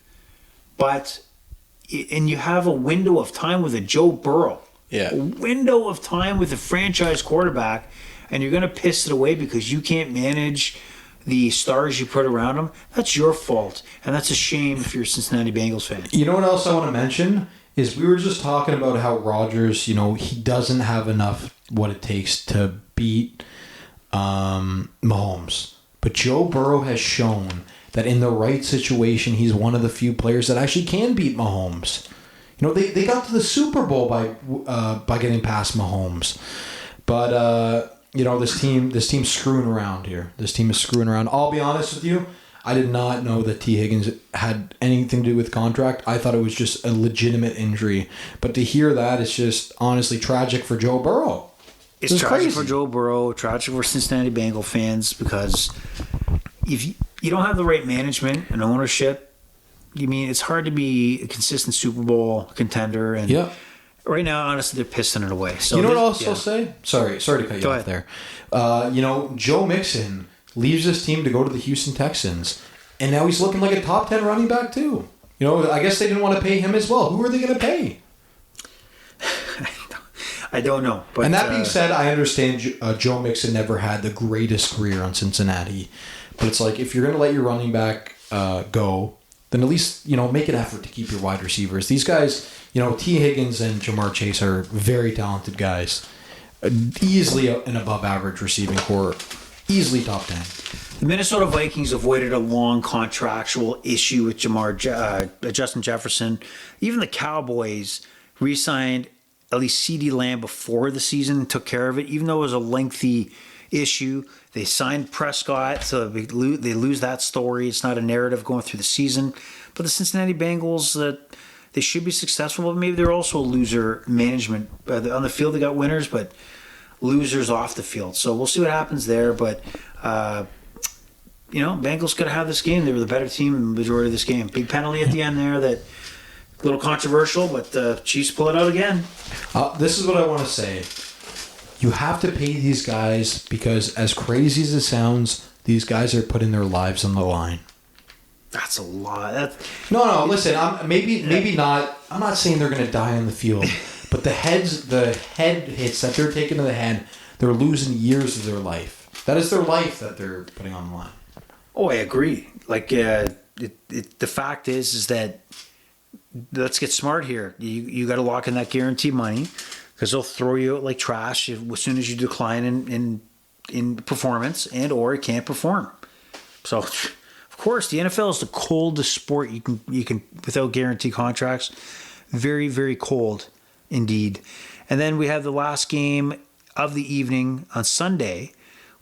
and you have a window of time with a Joe Burrow. Yeah. A window of time with a franchise quarterback, and you're going to piss it away because you can't manage the stars you put around him. That's your fault, and that's a shame if you're a Cincinnati Bengals fan. You know what else I want to mention is we were just talking about how Rodgers, he doesn't have enough what it takes to beat Mahomes. But Joe Burrow has shown that in the right situation, he's one of the few players that actually can beat Mahomes. They got to the Super Bowl by getting past Mahomes. But this team's screwing around here. This team is screwing around. I'll be honest with you. I did not know that T. Higgins had anything to do with contract. I thought it was just a legitimate injury. But to hear that, it's just honestly tragic for Joe Burrow. It's tragic for Joe Burrow, tragic for Cincinnati Bengal fans because if you don't have the right management and ownership, it's hard to be a consistent Super Bowl contender. And right now, honestly, they're pissing it away. So what I'll also say? Sorry to cut you off there. Joe Mixon leaves this team to go to the Houston Texans, and now he's looking like a top 10 running back too. I guess they didn't want to pay him as well. Who are they going to pay? I don't know. But, and that being said, I understand Joe Mixon never had the greatest career on Cincinnati, but it's like if you're going to let your running back go, then at least make an effort to keep your wide receivers. These guys, T. Higgins and Jamar Chase are very talented guys, easily an above average receiving core. Easily top 10. The Minnesota Vikings avoided a long contractual issue with Justin Jefferson. Even the Cowboys re-signed at least CeeDee Lamb before the season and took care of it. Even though it was a lengthy issue, they signed Prescott, so they lose that story. It's not a narrative going through the season. But the Cincinnati Bengals, they should be successful, but maybe they're also a loser management. On the field, they got winners, but losers off the field. So we'll see what happens there. But, Bengals could have this game. They were the better team in the majority of this game. Big penalty at the end there that a little controversial, but the Chiefs pull it out again. This is what I want to say. You have to pay these guys because as crazy as it sounds, these guys are putting their lives on the line. That's a lot. No. Listen, maybe not. I'm not saying they're going to die on the field. But the head hits that they're taking to the head, they're losing years of their life. That is their life that they're putting on the line. Oh, I agree. The fact is that let's get smart here. You got to lock in that guarantee money because they'll throw you out like trash as soon as you decline in performance and or you can't perform. So, of course, the NFL is the coldest sport you can without guarantee contracts. Very, very cold. Indeed. And then we have the last game of the evening on Sunday,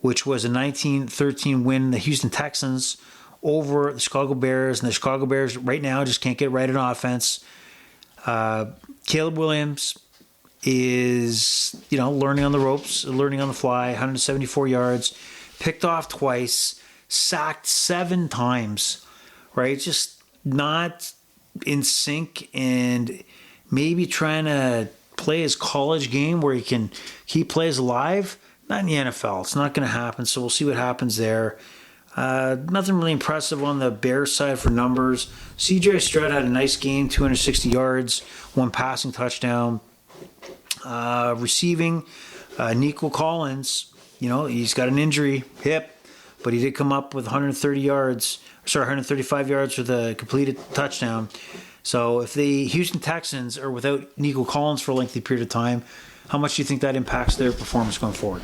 which was a 19-13 win, the Houston Texans over the Chicago Bears. And the Chicago Bears right now just can't get right in offense. Caleb Williams is, learning on the ropes, learning on the fly, 174 yards, picked off twice, sacked 7 times, right? Just not in sync and maybe trying to play his college game where he can keep plays alive. Not in the NFL. It's not going to happen, so we'll see what happens there. Nothing really impressive on the Bears side for numbers. C.J. Stroud had a nice game, 260 yards, 1 passing touchdown. Receiving, Nico Collins, he's got an injury, hip, but he did come up with 135 yards with a completed touchdown. So if the Houston Texans are without Nico Collins for a lengthy period of time, how much do you think that impacts their performance going forward?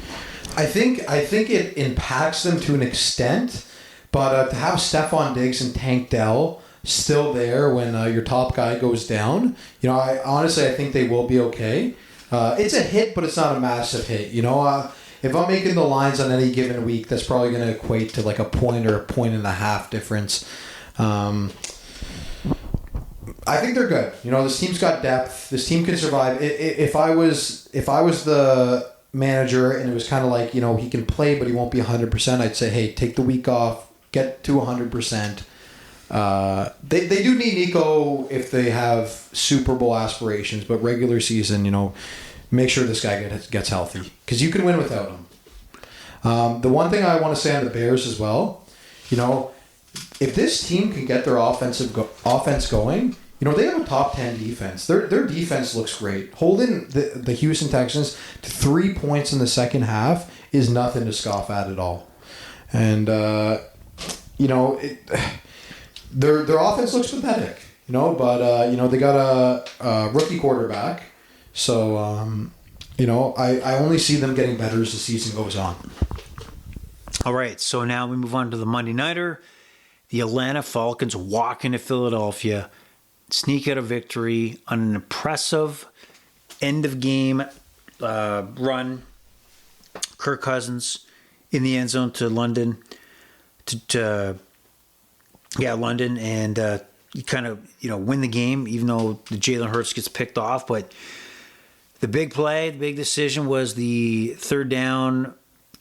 I think it impacts them to an extent, but to have Stephon Diggs and Tank Dell still there when your top guy goes down, I think they will be okay. It's a hit, but it's not a massive hit. If I'm making the lines on any given week, that's probably going to equate to like a point or a point and a half difference. I think they're good. This team's got depth. This team can survive. If I was the manager and it was kind of like, he can play but he won't be 100%, I'd say, hey, take the week off, get to 100%. They do need Nico if they have Super Bowl aspirations, but regular season, make sure this guy gets healthy because you can win without him. The one thing I want to say on the Bears as well, if this team can get their offense going, they have a top 10 defense. Their defense looks great. Holding the Houston Texans to 3 points in the second half is nothing to scoff at all. And, their offense looks pathetic, but, they got a rookie quarterback. So, I only see them getting better as the season goes on. All right, so now we move on to the Monday Nighter. The Atlanta Falcons walk into Philadelphia, sneak out a victory on an impressive end-of-game run. Kirk Cousins in the end zone to London, London, and you kind of win the game, even though the Jalen Hurts gets picked off. But the big play, the big decision was the third down.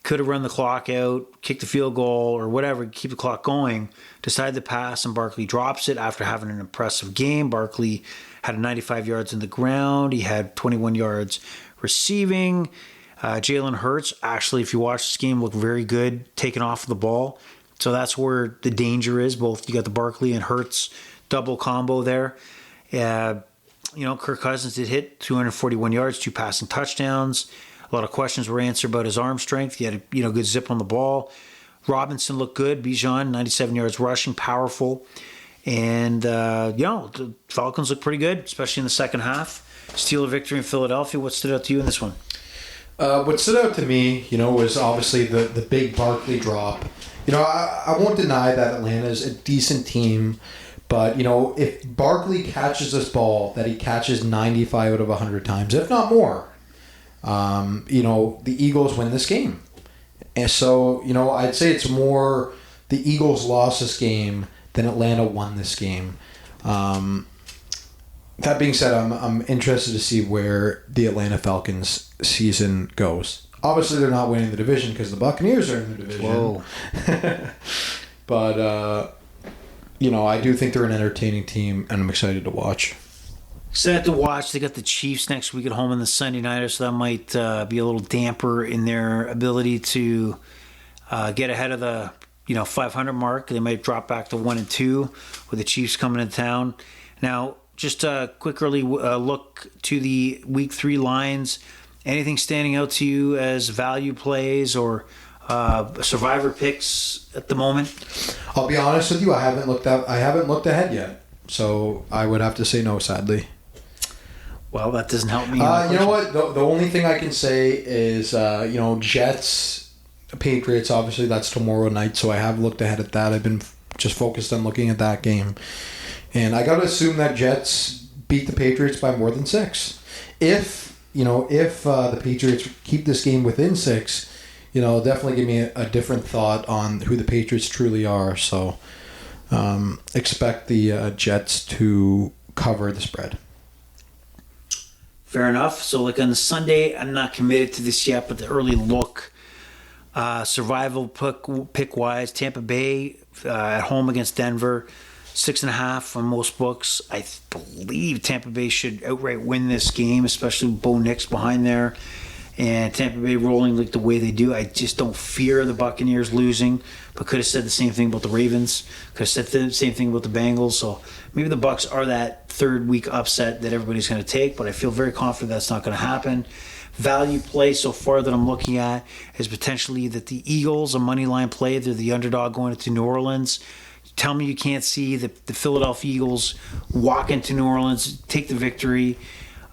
Could have run the clock out, kicked the field goal, or whatever, keep the clock going. Decided to pass, and Barkley drops it after having an impressive game. Barkley had 95 yards in the ground. He had 21 yards receiving. Jalen Hurts, actually, if you watch this game, looked very good taking off the ball. So that's where the danger is. Both you got the Barkley and Hurts double combo there. Kirk Cousins did hit 241 yards, 2 passing touchdowns. A lot of questions were answered about his arm strength. He had a good zip on the ball. Robinson looked good. Bijan, 97 yards rushing, powerful. And, the Falcons looked pretty good, especially in the second half. Steal a victory in Philadelphia. What stood out to you in this one? What stood out to me, was obviously the big Barkley drop. I won't deny that Atlanta's a decent team. But, if Barkley catches this ball that he catches 95 out of 100 times, if not more, the Eagles win this game. And so, I'd say it's more the Eagles lost this game than Atlanta won this game. That being said, I'm interested to see where the Atlanta Falcons season goes. Obviously, they're not winning the division because the Buccaneers are in the division. Whoa. But, I do think they're an entertaining team, and I'm excited to watch. Excited to watch. They got the Chiefs next week at home on the Sunday Nighter, so that might be a little damper in their ability to get ahead of the 500 mark. They might drop back to 1-2 with the Chiefs coming into town. Now, just a quick early look to the Week 3 lines. Anything standing out to you as value plays or survivor picks at the moment? I'll be honest with you. I haven't looked ahead yet, so I would have to say no. Sadly. Well, that doesn't help me. You know what? The only thing I can say is Jets, Patriots. Obviously, that's tomorrow night, so I have looked ahead at that. I've been just focused on looking at that game, and I got to assume that Jets beat the Patriots by more than 6. If the Patriots keep this game within 6. Definitely give me a different thought on who the Patriots truly are. So expect the Jets to cover the spread. Fair enough. So, on the Sunday, I'm not committed to this yet, but the early look, survival pick-wise, Tampa Bay at home against Denver, 6.5 on most books. I believe Tampa Bay should outright win this game, especially with Bo Nix behind there. And Tampa Bay rolling like the way they do. I just don't fear the Buccaneers losing, but could have said the same thing about the Ravens. Could have said the same thing about the Bengals. So maybe the Bucs are that third week upset that everybody's going to take, but I feel very confident that's not going to happen. Value play so far that I'm looking at is potentially that the Eagles, a money line play, they're the underdog going into New Orleans. Tell me you can't see the Philadelphia Eagles walk into New Orleans, take the victory.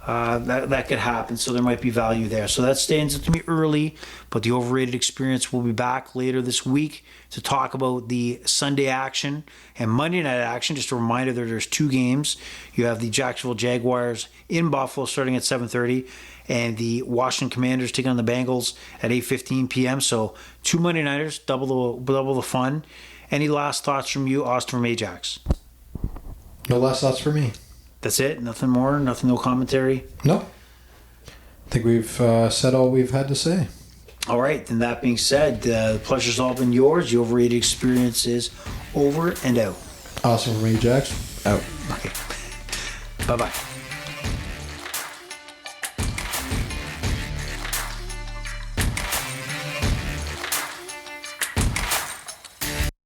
that could happen. So there might be value there. So that stands to me early, but the overrated experience will be back later this week to talk about the Sunday action and Monday night action. Just a reminder that there's 2 games. You have the Jacksonville Jaguars in Buffalo starting at 7:30, and the Washington Commanders taking on the Bengals at 8:15 p.m. So 2 Monday nighters, double the fun. Any last thoughts from you, Austin, from Ajax? No last thoughts for me. That's it? Nothing more? Nothing, no commentary? No. I think we've said all we've had to say. All right, then that being said, the pleasure's all been yours. The overrated experience is over and out. Awesome from Ajax. Out. Okay. Bye-bye.